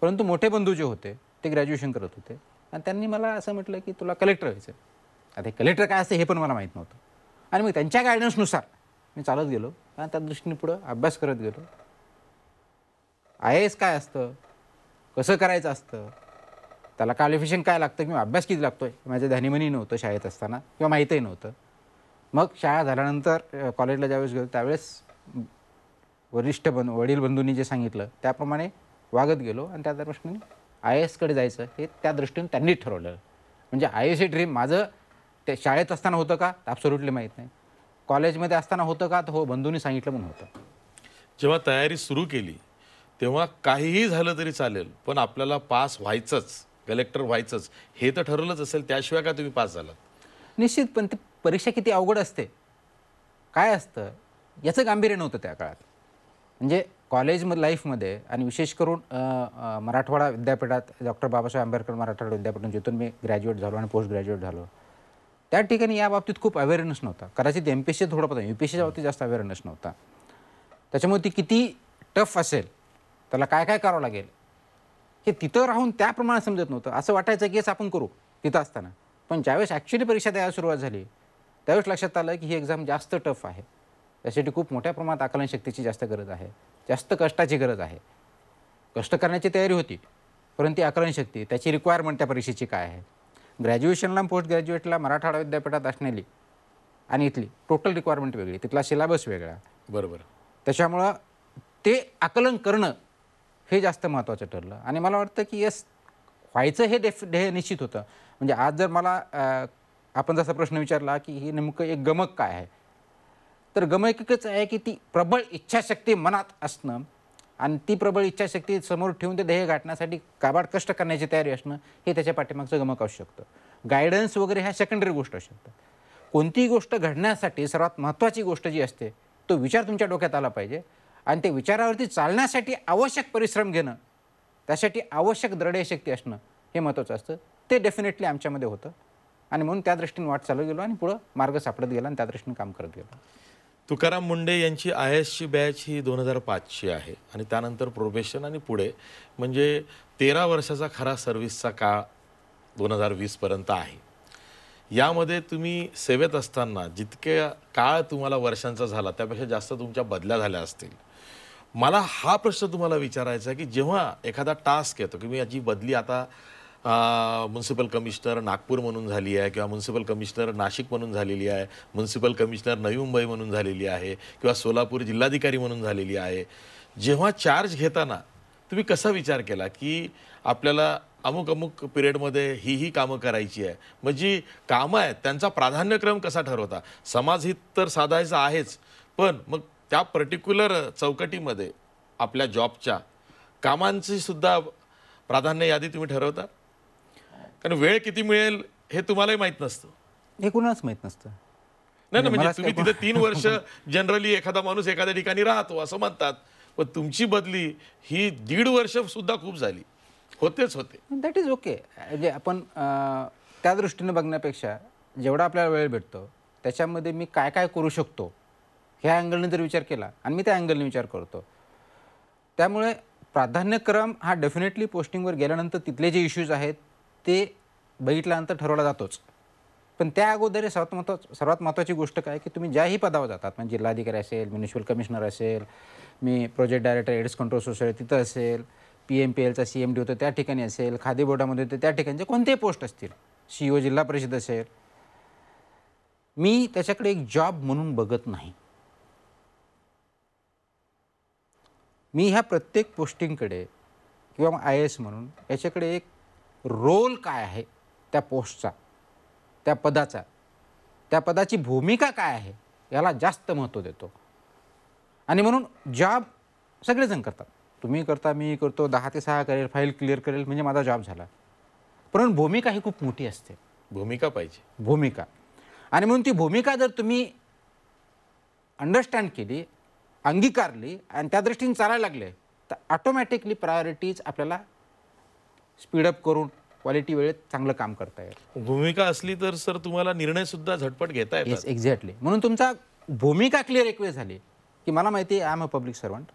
परंतु मोठे बंधू जे होते ते ग्रॅज्युएशन करत होते आणि त्यांनी मला असं म्हटलं की तुला कलेक्टर व्हायचं. आता हे कलेक्टर काय असतं हे पण मला माहीत नव्हतं. आणि मग त्यांच्या गायडन्सनुसार मी चालत गेलो आणि त्या दृष्टीने पुढं अभ्यास करत गेलो. IAS काय असतं, कसं करायचं असतं, त्याला क्वालिफिकेशन काय लागतं किंवा अभ्यास किती लागतो आहे माझ्या ध्यानीमनी नव्हतं शाळेत असताना, किंवा माहीतही नव्हतं. मग शाळा झाल्यानंतर कॉलेजला ज्यावेळेस गेलो त्यावेळेस वडील बंधूंनी जे सांगितलं त्याप्रमाणे वागत गेलो आणि त्या दृष्टीने IASकडे जायचं हे त्या दृष्टीने त्यांनी ठरवलं. म्हणजे IAS हे ड्रीम माझं ते शाळेत असताना होतं का? ॲब्सोल्युटली माहीत नाही. कॉलेजमध्ये असताना होतं का? तर हो, बंधूंनी सांगितलं म्हणून होतं. जेव्हा तयारी सुरू केली तेव्हा काहीही झालं तरी चालेल, पण आपल्याला पास व्हायचंच, कलेक्टर व्हायचंच हे तर ठरवलंच असेल, त्याशिवाय का तुम्ही पास झालात? निश्चित. पण ती परीक्षा किती अवघड असते, काय असतं याचं गांभीर्य नव्हतं त्या काळात. म्हणजे कॉलेज लाईफमध्ये आणि विशेष करून मराठवाडा विद्यापीठात, डॉक्टर बाबासाहेब आंबेडकर मराठवाडा विद्यापीठातून जिथून मी ग्रॅज्युएट झालो आणि पोस्ट ग्रॅज्युएट झालो, त्या ठिकाणी या बाबतीत खूप अवेअरनेस नव्हता. कदाचित MPSC थोडं पता, UPSCच्या बाबतीत जास्त अवेअरनेस नव्हता. त्याच्यामुळे ती किती टफ असेल, त्याला काय काय करावं लागेल हे तिथं राहून त्याप्रमाणे समजत नव्हतं. असं वाटायचं की आपण करू तिथं असताना. पण ज्यावेळेस ॲक्च्युली परीक्षा द्यायला सुरुवात झाली त्यावेळेस लक्षात आलं की ही एक्झाम जास्त टफ आहे. त्यासाठी खूप मोठ्या प्रमाणात आकलनशक्तीची जास्त गरज आहे, जास्त कष्टाची गरज आहे. कष्ट करण्याची तयारी होती, परंतु ती आकलनशक्ती, त्याची रिक्वायरमेंट त्या परीक्षेची काय आहे. ग्रॅज्युएशनला पोस्ट ग्रॅज्युएटला मराठवाडा विद्यापीठात असणारी आणि इथली टोटल रिक्वायरमेंट वेगळी, तिथला सिलेबस वेगळा. बरोबर. त्याच्यामुळं ते आकलन करणं हे जास्त महत्त्वाचं ठरलं. आणि मला वाटतं की यस, व्हायचं हे निश्चित होतं. म्हणजे आज जर मला आपण जसा प्रश्न विचारला की हे नेमकं एक गमक काय आहे, तर गमक एकच आहे की ती प्रबळ इच्छाशक्ती मनात असणं आणि ती प्रबळ इच्छाशक्ती समोर ठेवून ते ध्येय गाठण्यासाठी काबाड कष्ट करण्याची तयारी असणं हे त्याच्या पाठीमागचं गमक असू शकतं. गायडन्स वगैरे ह्या सेकंडरी गोष्ट असू शकतात. कोणतीही गोष्ट घडण्यासाठी सर्वात महत्त्वाची गोष्ट जी असते तो विचार तुमच्या डोक्यात आला पाहिजे आणि ते विचारावरती चालण्यासाठी आवश्यक परिश्रम घेणं, त्यासाठी आवश्यक दृढशक्ती असणं हे महत्त्वाचं असतं. ते डेफिनेटली आमच्यामध्ये होतं आणि म्हणून त्या दृष्टीने वाट चालू गेलो आणि पुढं मार्ग सापडत गेला आणि त्या दृष्टीने काम करत गेलो. तुकाराम मुंडे यांची IASची बॅच ही 2005ची आहे आणि त्यानंतर प्रोबेशन आणि पुढे म्हणजे 13 वर्षाचा खरा सर्व्हिसचा काळ 2020पर्यंत आहे. यामध्ये तुम्ही सेवेत असताना जितके काळ तुम्हाला वर्षांचा झाला त्यापेक्षा जास्त तुमच्या बदल्या झाल्या असतील. मला हा प्रश्न तुम्हाला विचारायचा आहे की जेव्हा एखादा टास्क येतो की मी याची बदली आता म्युन्सिपल कमिशनर नागपूर म्हणून झाली आहे किंवा म्युन्सिपल कमिशनर नाशिक म्हणून झालेली आहे, म्युन्सिपल कमिशनर नवी मुंबई म्हणून झालेली आहे किंवा सोलापूर जिल्हाधिकारी म्हणून झालेली आहे. जेव्हा चार्ज घेताना तुम्ही कसा विचार केला की आपल्याला अमुक अमुक पिरियडमध्ये ही कामं करायची आहे, मग जी कामं आहेत त्यांचा प्राधान्यक्रम कसा ठरवता? समाजहित तर साधायचं आहेच, पण मग त्या पर्टिक्युलर चौकटीमध्ये आपल्या जॉबच्या कामांची सुद्धा प्राधान्य यादी तुम्ही ठरवता? कारण वेळ किती मिळेल हे तुम्हालाही माहीत नसतं. हे कुणालाच माहीत नसतं. नाही ना, म्हणजे मलाच तुम्ही काय तिथे 3 वर्ष जनरली एखादा माणूस एखाद्या ठिकाणी राहतो असं म्हणतात, पण तुमची बदली ही 1.5 वर्ष सुद्धा खूप झाली. होतेच होते. That is okay. म्हणजे आपण त्या दृष्टीने बघण्यापेक्षा जेवढा आपल्याला वेळ भेटतो त्याच्यामध्ये मी काय काय करू शकतो ह्या अँगलने जर विचार केला आणि मी त्या अँगलने विचार करतो, त्यामुळे प्राधान्यक्रम हा डेफिनेटली पोस्टिंगवर गेल्यानंतर तिथले जे इश्यूज आहेत ते बघितल्यानंतर ठरवला जातोच. पण त्या अगोदर सर्वात महत्त्वाची गोष्ट काय की तुम्ही ज्याही पदावर जातात, म्हणजे जिल्हाधिकारी असेल, म्युनिसिपल कमिशनर असेल, मी project director AIDS control society तिथं असेल, PMPLचा CMD होतं त्या ठिकाणी असेल, खादी बोर्डामध्ये होते त्या ठिकाणचे कोणतेही पोस्ट असतील, CEO जिल्हा परिषद असेल, मी त्याच्याकडे एक जॉब म्हणून बघत नाही. मी ह्या प्रत्येक पोस्टिंगकडे किंवा IAS म्हणून याच्याकडे एक रोल काय आहे त्या पोस्टचा, त्या पदाचा, त्या पदाची भूमिका काय आहे याला जास्त महत्त्व देतो. आणि म्हणून जॉब सगळेजण करतात, तुम्ही करता, मी करतो, 10 ते 6 करेल, फाईल क्लिअर करेल म्हणजे माझा जॉब झाला. परंतु भूमिका ही खूप मोठी असते. भूमिका पाहिजे. भूमिका. आणि म्हणून ती भूमिका जर तुम्ही अंडरस्टँड केली, अंगीकारली आणि त्या दृष्टीने चालायला लागले तर ऑटोमॅटिकली प्रायोरिटीज आपल्याला स्पीडअप करून क्वालिटी वेळेत चांगलं काम करता येईल. भूमिका असली तर सर तुम्हाला निर्णय सुद्धा झटपट घेता येतात. Yes, exactly. म्हणून तुमचा भूमिका क्लिअर एक वेळ झाली की मला माहिती आहे I am a public servant.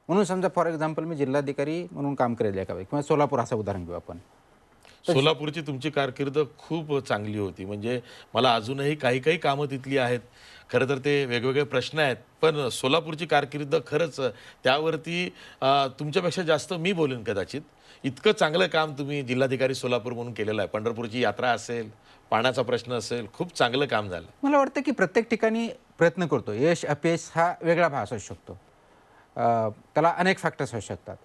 म्हणून समजा फॉर एक्झाम्पल मी जिल्हाधिकारी म्हणून काम करेल एका वेळी, किंवा सोलापूर असं उदाहरण घेऊ आपण. सोलापूरची तुमची कारकीर्द खूप चांगली होती. म्हणजे मला अजूनही काही काही कामं तिथली आहेत. खरं तर ते वेगवेगळे प्रश्न आहेत, पण सोलापूरची कारकीर्द खरंच त्यावरती तुमच्यापेक्षा जास्त मी बोलेन कदाचित. इतकं चांगलं काम तुम्ही जिल्हाधिकारी सोलापूर म्हणून केलेलं आहे. पंढरपूरची यात्रा असेल, पाण्याचा प्रश्न असेल, खूप चांगलं काम झालं. मला वाटतं की प्रत्येक ठिकाणी प्रयत्न करतो. यश अपयश हा वेगळा भाग असू शकतो, त्याला अनेक फॅक्टर्स असू शकतात.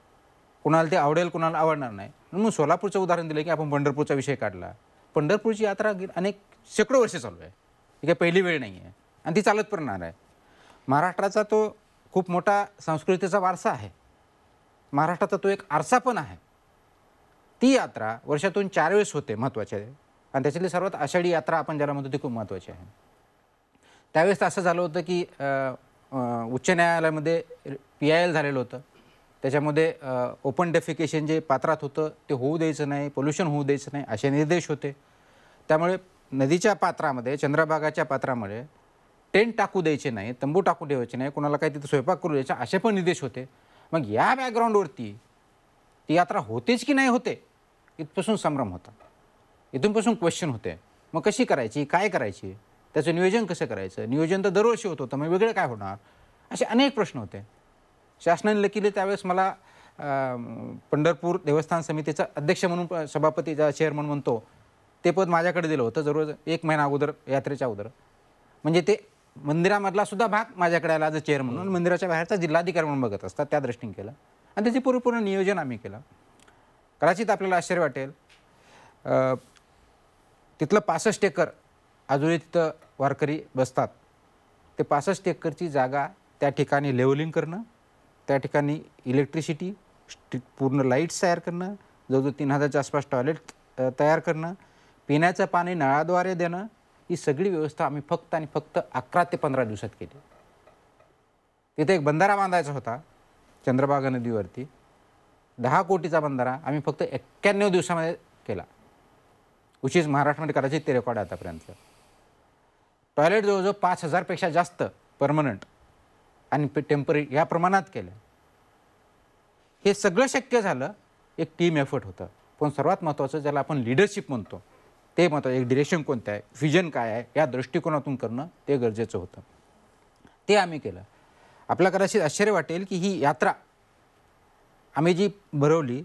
कुणाला ते आवडेल, कुणाला आवडणार नाही. म्हणून सोलापूरचं उदाहरण दिलं की आपण पंढरपूरचा विषय काढला. पंढरपूरची यात्रा अनेक शेकडो वर्ष चालू आहे, ही काही पहिली वेळ नाही आहे आणि ती चालत पण राहणार आहे. महाराष्ट्राचा तो खूप मोठा संस्कृतीचा वारसा आहे, महाराष्ट्राचा तो एक आरसा पण आहे. ती यात्रा वर्षातून 4 वेळेस होते महत्त्वाचे, आणि त्याच्यातली सर्वात आषाढी यात्रा आपण ज्याला म्हणतो ती खूप महत्त्वाची आहे. त्यावेळेस असं झालं होतं की उच्च न्यायालयामध्ये PIL झालेलं होतं. त्याच्यामध्ये ओपन डेफिकेशन जे पात्रात होतं ते होऊ द्यायचं नाही, पोल्युशन होऊ द्यायचं नाही असे निर्देश होते. त्यामुळे नदीच्या पात्रामध्ये, चंद्रभागाच्या पात्रामध्ये टेंट टाकू द्यायचे नाही, तंबू टाकू द्यायचे नाही, कोणाला काही तिथं स्वयंपाक करू द्यायचा असे पण निर्देश होते. मग या बॅकग्राऊंडवरती ती यात्रा होतेच की नाही होते इथपासून संभ्रम होता, इथूनपासून क्वेश्चन होते. मग कशी करायची, काय करायची, त्याचं नियोजन कसं करायचं, नियोजन तर दरवर्षी होत होतं, मग वेगळं काय होणार, असे अनेक प्रश्न होते. शासनाने लकीले त्यावेळेस मला पंढरपूर देवस्थान समितीचा अध्यक्ष म्हणून, सभापतीचा चेअरमन म्हणतो, ते पद माझ्याकडे दिलं होतं जवळ 1 महिना अगोदर, यात्रेच्या अगोदर. म्हणजे ते मंदिरामधला सुद्धा भाग माझ्याकडे आला ॲज अ चेअरमन म्हणून. मंदिराच्या बाहेरचा जिल्हाधिकारी म्हणून बघत असतात, त्या दृष्टीने केलं आणि त्याचे पूर्ण नियोजन आम्ही केलं. कदाचित आपल्याला आश्चर्य वाटेल, तिथलं 65 एकर अजूनही तिथं वारकरी बसतात. ते 65 एकरची जागा त्या ठिकाणी लेवलिंग करणं, त्या ठिकाणी इलेक्ट्रिसिटी, पूर्ण लाईट्स तयार करणं, जवळजवळ 3000च्या आसपास टॉयलेट तयार करणं, पिण्याचं पाणी नळाद्वारे देणं, ही सगळी व्यवस्था आम्ही फक्त आणि फक्त 11 ते 15 दिवसात केली. तिथे एक बंधारा बांधायचा होता चंद्रभागा नदीवरती, 10 कोटीचा बंधारा आम्ही फक्त 91 दिवसामध्ये केला, विच इज महाराष्ट्रामध्ये कदाचित ते रेकॉर्ड आहे आतापर्यंत. टॉयलेट जवळजवळ 5000पेक्षा जास्त परमनंट आणि टेम्पररी या प्रमाणात केलं. हे सगळं शक्य झालं एक टीम एफर्ट होतं. पण सर्वात महत्त्वाचं ज्याला आपण लिडरशिप म्हणतो ते महत्त्वाचं, एक डिरेक्शन कोणतं आहे, व्हिजन काय आहे, या दृष्टिकोनातून करणं ते गरजेचं होतं. ते आम्ही केलं. आपल्याला कदाचित आश्चर्य वाटेल की ही यात्रा आम्ही जी भरवली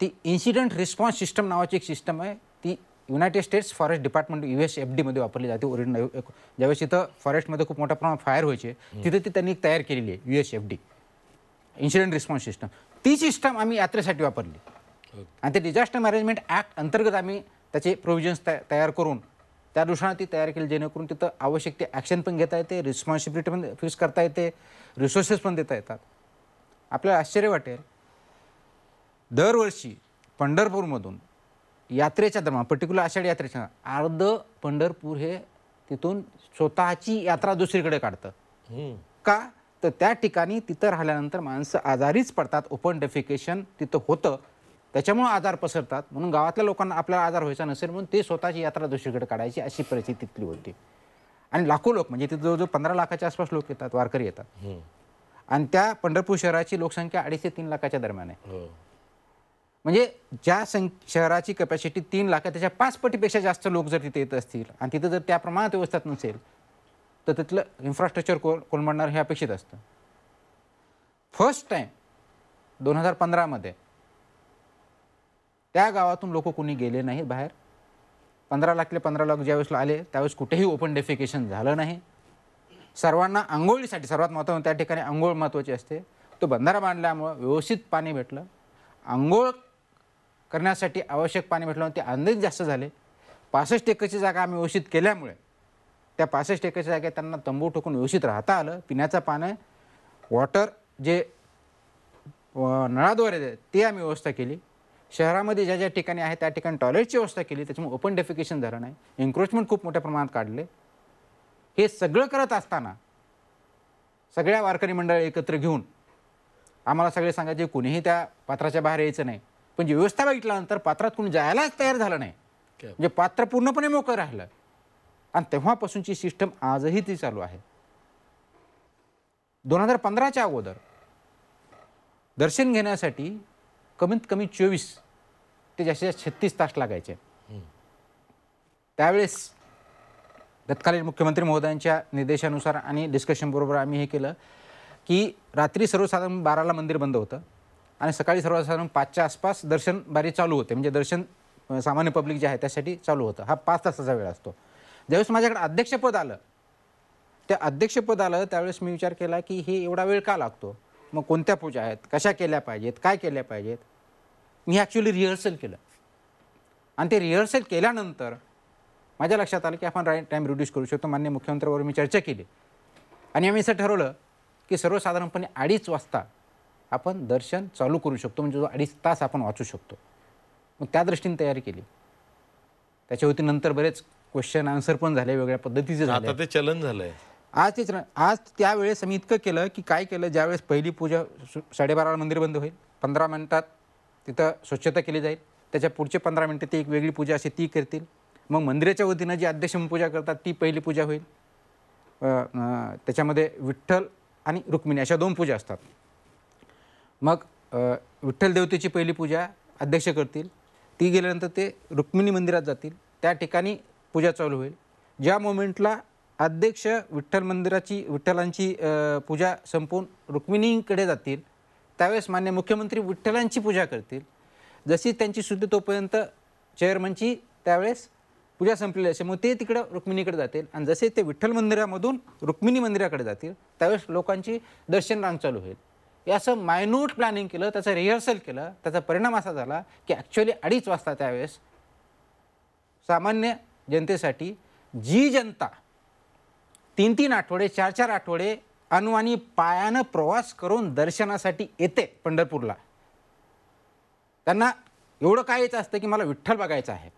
ती इन्सिडेंट रिस्पॉन्स सिस्टम नावाची एक सिस्टम आहे. ती United states forest department USFD मध्ये वापरली जाते. ओरिजिनल ज्यावेळेस इथं फॉरेस्टमध्ये खूप मोठ्या प्रमाणात फायर व्हायचे तिथे ती त्यांनी तयार केलेली आहे USFD इन्सिडेंट रिस्पॉन्स सिस्टम. ती सिस्टम आम्ही यात्रेसाठी वापरली आणि ते डिझास्टर मॅनेजमेंट ॲक्ट अंतर्गत आम्ही त्याचे प्रोव्हिजन्स तयार करून त्या दृष्टीने ती तयार केली, जेणेकरून तिथं आवश्यक ते ॲक्शन पण घेता येते, रिस्पॉन्सिबिलिटी पण फिक्स करता येते, रिसोर्सेस पण देता येतात. आपल्याला आश्चर्य वाटेल, दरवर्षी पंढरपूरमधून यात्रेच्या दरम्यान पर्टिक्युलर आषाढी यात्रेच्या अर्ध पंढरपूर हे तिथून स्वतःची यात्रा दुसरीकडे काढतं. का तर त्या ठिकाणी तिथं राहिल्यानंतर माणसं आजारीच पडतात, ओपन डेफिकेशन तिथं होतं, त्याच्यामुळं आजार पसरतात. म्हणून गावातल्या लोकांना आपल्याला आजार व्हायचा नसेल म्हणून ते स्वतःची यात्रा दुसरीकडे काढायची अशी परिस्थिती तिथली होती. आणि लाखो लोक, म्हणजे तिथं जवळजवळ 15 लाखाच्या आसपास लोक येतात, वारकरी येतात. आणि त्या पंढरपूर शहराची लोकसंख्या 2.5 ते 3 लाखाच्या दरम्यान आहे. म्हणजे ज्या शहराची कॅपॅसिटी 3 लाख आहे त्याच्या 5 पटीपेक्षा जास्त लोक जर तिथे येत असतील आणि तिथं जर त्या प्रमाणात व्यवस्था नसेल तर तिथलं इन्फ्रास्ट्रक्चर कोलमडणार हे अपेक्षित असतं. फर्स्ट टाईम 2015 मध्ये त्या गावातून लोक कोणी गेले नाहीत बाहेर. 15 लाखले 15 लाख ज्यावेळेस आले त्यावेळेस कुठेही ओपन डेफिकेशन झालं नाही. सर्वांना आंघोळीसाठी सर्वात महत्त्वाचं त्या ठिकाणी आंघोळ महत्त्वाची असते. तो बंधारा बांधल्यामुळं व्यवस्थित पाणी भेटलं. आंघोळ करण्यासाठी आवश्यक पाणी भेटलं, ते अंदाज जास्त झाले. 65 एकरची जागा आम्ही व्यवस्थित केल्यामुळे त्या 65 एकरच्या जागेत त्यांना तंबू ठोकून व्यवस्थित राहता आलं. पिण्याचं पाणी वॉटर जे नळाद्वारे ते आम्ही व्यवस्था केली. शहरामध्ये ज्या ज्या ठिकाणी आहे त्या ठिकाणी टॉयलेटची व्यवस्था केली, त्याच्यामुळे ओपन डेफिकेशन झालं नाही. एन्क्रोचमेंट खूप मोठ्या प्रमाणात काढले. हे सगळं करत असताना सगळ्या वारकरी मंडळ एकत्र घेऊन आम्हाला सगळे सांगायचे कुणीही त्या पात्राच्या बाहेर यायचं नाही. पण जी व्यवस्था बघितल्यानंतर पात्रात कोणी जायलाच तयार झालं नाही, म्हणजे पात्र पूर्णपणे मोकळं राहिलं. आणि तेव्हापासूनची सिस्टम आजही ती चालू आहे. 2015च्या अगोदर दर्शन घेण्यासाठी कमीत कमी 24 ते जास्तीत जास्त 36 तास लागायचे. त्यावेळेस तत्कालीन मुख्यमंत्री महोदयांच्या निर्देशानुसार आणि डिस्कशन बरोबर आम्ही हे केलं की रात्री सर्वसाधारण 12ला मंदिर बंद होतं आणि सकाळी सर्वसाधारण 5च्या आसपास दर्शन बारी चालू होते. म्हणजे दर्शन सामान्य पब्लिक जे आहे त्यासाठी चालू होतं. हा 5 तासाचा वेळ असतो. ज्यावेळेस माझ्याकडे अध्यक्षपद आलं, त्या अध्यक्षपद आलं त्यावेळेस मी विचार केला की हे एवढा वेळ का लागतो, मग कोणत्या पूजा आहेत, कशा केल्या पाहिजेत, काय केल्या पाहिजेत. मी ॲक्च्युली रिहर्सल केलं आणि ते रिहर्सल केल्यानंतर माझ्या लक्षात आलं की आपण टाईम रिड्यूस करू शकतो. माननीय मुख्यमंत्र्याबरोबर मी चर्चा केली आणि आम्ही असं ठरवलं की सर्वसाधारणपणे 2:30 वाजता आपण दर्शन चालू करू शकतो, म्हणजे जो 2.5 तास आपण वाचू शकतो. मग त्या दृष्टीने तयारी केली. त्याच्या वतीनंतर बरेच क्वेश्चन आन्सर पण झाले, वेगळ्या पद्धतीचे झाले. आता ते चलन झालंय. आज त्यावेळेस आम्ही इतकं केलं की काय केलं, ज्यावेळेस पहिली पूजा 12:30ला मंदिर बंद होईल, 15 मिनिटात तिथं स्वच्छता केली जाईल. त्याच्या पुढचे 15 मिनिटं ती एक वेगळी पूजा असे ती करतील. मग मंदिराच्या वतीनं जी अध्यक्ष पूजा करतात ती पहिली पूजा होईल. त्याच्यामध्ये विठ्ठल आणि रुक्मिणी अशा 2 पूजा असतात. मग विठ्ठल देवतेची पहिली पूजा अध्यक्ष करतील. ती गेल्यानंतर ते रुक्मिणी मंदिरात जातील, त्या ठिकाणी पूजा चालू होईल. ज्या मोमेंटला अध्यक्ष विठ्ठलांची पूजा संपवून रुक्मिणीकडे जातील त्यावेळेस मान्य मुख्यमंत्री विठ्ठलांची पूजा करतील. जशी त्यांची शुद्धी तोपर्यंत चेअरमनची त्यावेळेस पूजा संपलेली असेल, मग ते तिकडं रुक्मिणीकडे जातील. आणि जसे ते विठ्ठल मंदिरामधून रुक्मिणी मंदिराकडे जातील त्यावेळेस लोकांची दर्शन रांग चालू होईल. हे असं मायन्यूट प्लॅनिंग केलं, त्याचं रिहर्सल केलं. त्याचा परिणाम असा झाला की ॲक्च्युली 2:30 वाजता त्यावेळेस सामान्य जनतेसाठी जी जनता 3-3 आठवडे 4-4 आठवडे अनवाणी पायानं प्रवास करून दर्शनासाठी येते पंढरपूरला, त्यांना एवढं काय यायचं असतं की मला विठ्ठल बघायचा आहे,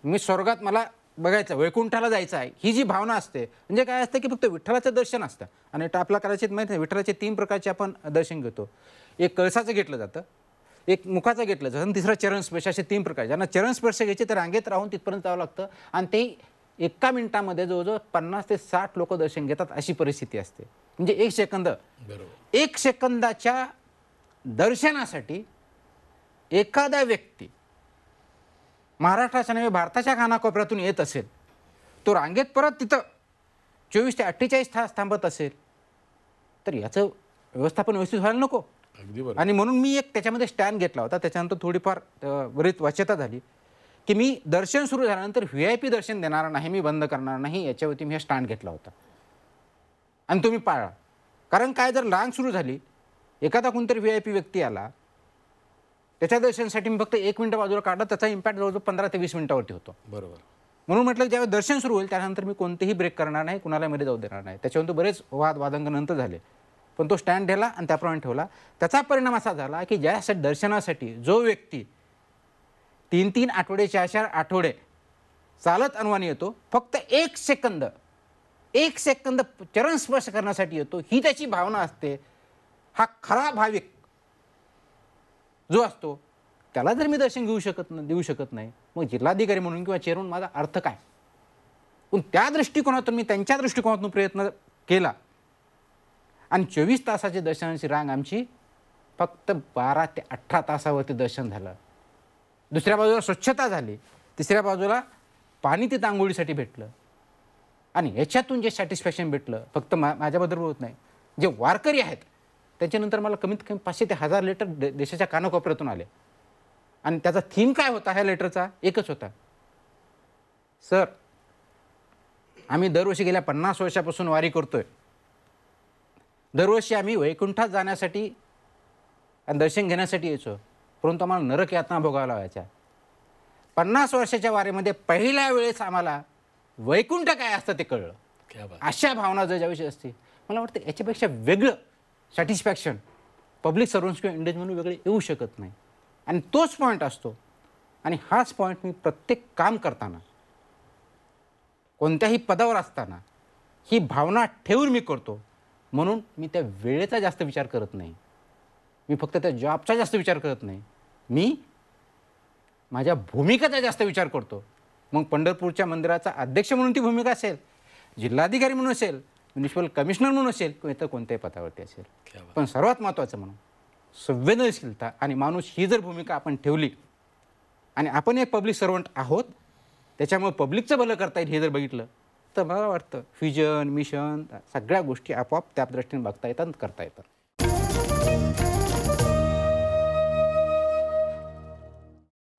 मी स्वर्गात मला बघायचं, वैकुंठाला जायचं आहे, ही जी भावना असते. म्हणजे काय असतं की फक्त विठ्ठलाचं दर्शन असतं. आणि आपला कदाचित माहीत आहे विठ्ठलाचे 3 प्रकारचे आपण दर्शन घेतो. एक कळसाचं घेतलं जातं, एक मुखाचं घेतलं जातं आणि तिसरा चरणस्पर्श, असे 3 प्रकार. ज्यांना चरणस्पर्श घ्यायचे तर रांगेत राहून तिथपर्यंत जावं लागतं आणि ते 1 मिनिटामध्ये जवळजवळ 50 ते 60 लोक दर्शन घेतात अशी परिस्थिती असते. म्हणजे 1 सेकंद, 1 सेकंदाच्या दर्शनासाठी एखादा व्यक्ती महाराष्ट्राच्या नव्हे भारताच्या कानाकोपऱ्यातून येत असेल, तो रांगेत परत तिथं 24 ते 48 तास थांबत असेल, तर याचं व्यवस्थापन व्यवस्थित व्हायला नको. अगदी बरोबर. आणि म्हणून मी एक त्याच्यामध्ये स्टँड घेतला होता. त्याच्यानंतर थोडीफार बरीच वाच्यता झाली की मी दर्शन सुरू झाल्यानंतर VIP दर्शन देणार नाही, मी बंद करणार नाही, याच्यावरती मी हे स्टँड घेतला होता आणि तो मी पाळला. कारण काय, जर रांग सुरू झाली, एखादा कोणतरी VIP व्यक्ती आला, त्याच्या दर्शनासाठी मी फक्त 1 मिनिट बाजूला काढलं, त्याचा इम्पॅक्ट जवळजवळ 15 ते 20 मिनिटावरती होतो. बरोबर. म्हणून म्हटलं ज्यावेळेस दर्शन सुरू होईल त्यानंतर मी कोणतेही ब्रेक करणार नाही, कुणाला मध्ये जाऊ देणार नाही. त्याच्यानंतर बरेच वादंग नंतर झाले, पण तो स्टँड दिला आणि त्याप्रमाणे ठेवला. त्याचा परिणाम असा झाला की ज्यासाठी दर्शनासाठी जो व्यक्ती 3-3 आठवडे 4-4 आठवडे चालत अनवाणी येतो, फक्त 1 सेकंद चरण स्पर्श करण्यासाठी येतो, ही त्याची भावना असते. हा खरा भाविक जो असतो त्याला जर मी दर्शन देऊ शकत नाही, मग जिल्हाधिकारी म्हणून किंवा चेअरमन माझा अर्थ काय? पण त्या दृष्टिकोनातून मी त्यांच्या दृष्टिकोनातून प्रयत्न केला आणि 24 तासाची दर्शनाची रांग आमची फक्त 12 ते 18 तासावरती दर्शन झालं. दुसऱ्या बाजूला स्वच्छता झाली, तिसऱ्या बाजूला पाणी तिथं आंघोळीसाठी भेटलं आणि याच्यातून जे सॅटिस्फॅक्शन भेटलं, फक्त माझ्याबद्दल होत नाही, जे वारकरी आहेत त्याच्यानंतर मला कमीत कमी 500 ते 1000 लेटर देशाच्या कानाकोपऱ्यातून आले. आणि त्याचा थीम काय होता ह्या लेटरचा? एकच होता, सर आम्ही दरवर्षी गेल्या 50 वर्षापासून वारी करतोय. दरवर्षी आम्ही वैकुंठात जाण्यासाठी आणि दर्शन घेण्यासाठी यायचो, परंतु आम्हाला नरक यातना भोगाव्या लागायच्या. 50 वर्षाच्या वारीमध्ये पहिल्या वेळेस आम्हाला वैकुंठ काय असतं ते कळलं. अशा भावना जर ज्याविषयी असते, मला वाटतं याच्यापेक्षा वेगळं सॅटिस्फॅक्शन पब्लिक सर्व्हंट्स किंवा इंडियन म्हणून वेगळे येऊ शकत नाही. आणि तोच पॉईंट असतो आणि हाच पॉईंट मी प्रत्येक काम करताना, कोणत्याही पदावर असताना ही भावना ठेवून मी करतो. म्हणून मी त्या वेळेचा जास्त विचार करत नाही, मी फक्त त्या जॉबचा जास्त विचार करत नाही, मी माझ्या भूमिकेचा जास्त विचार करतो. मग पंढरपूरच्या मंदिराचा अध्यक्ष म्हणून ती भूमिका असेल, जिल्हाधिकारी म्हणून असेल, म्युनिसिपल कमिशनर म्हणून असेल किंवा इतर कोणत्याही पदावरती असेल, पण सर्वात महत्त्वाचं म्हणून संवेदनशीलता आणि माणूस ही जर भूमिका आपण ठेवली आणि आपण एक पब्लिक सर्वंट आहोत, त्याच्यामुळे पब्लिकचं भलं करता येईल हे जर बघितलं, तर मला वाटतं फ्युजन मिशन सगळ्या गोष्टी आपोआप त्या दृष्टीने बघता येतात, करता येतात.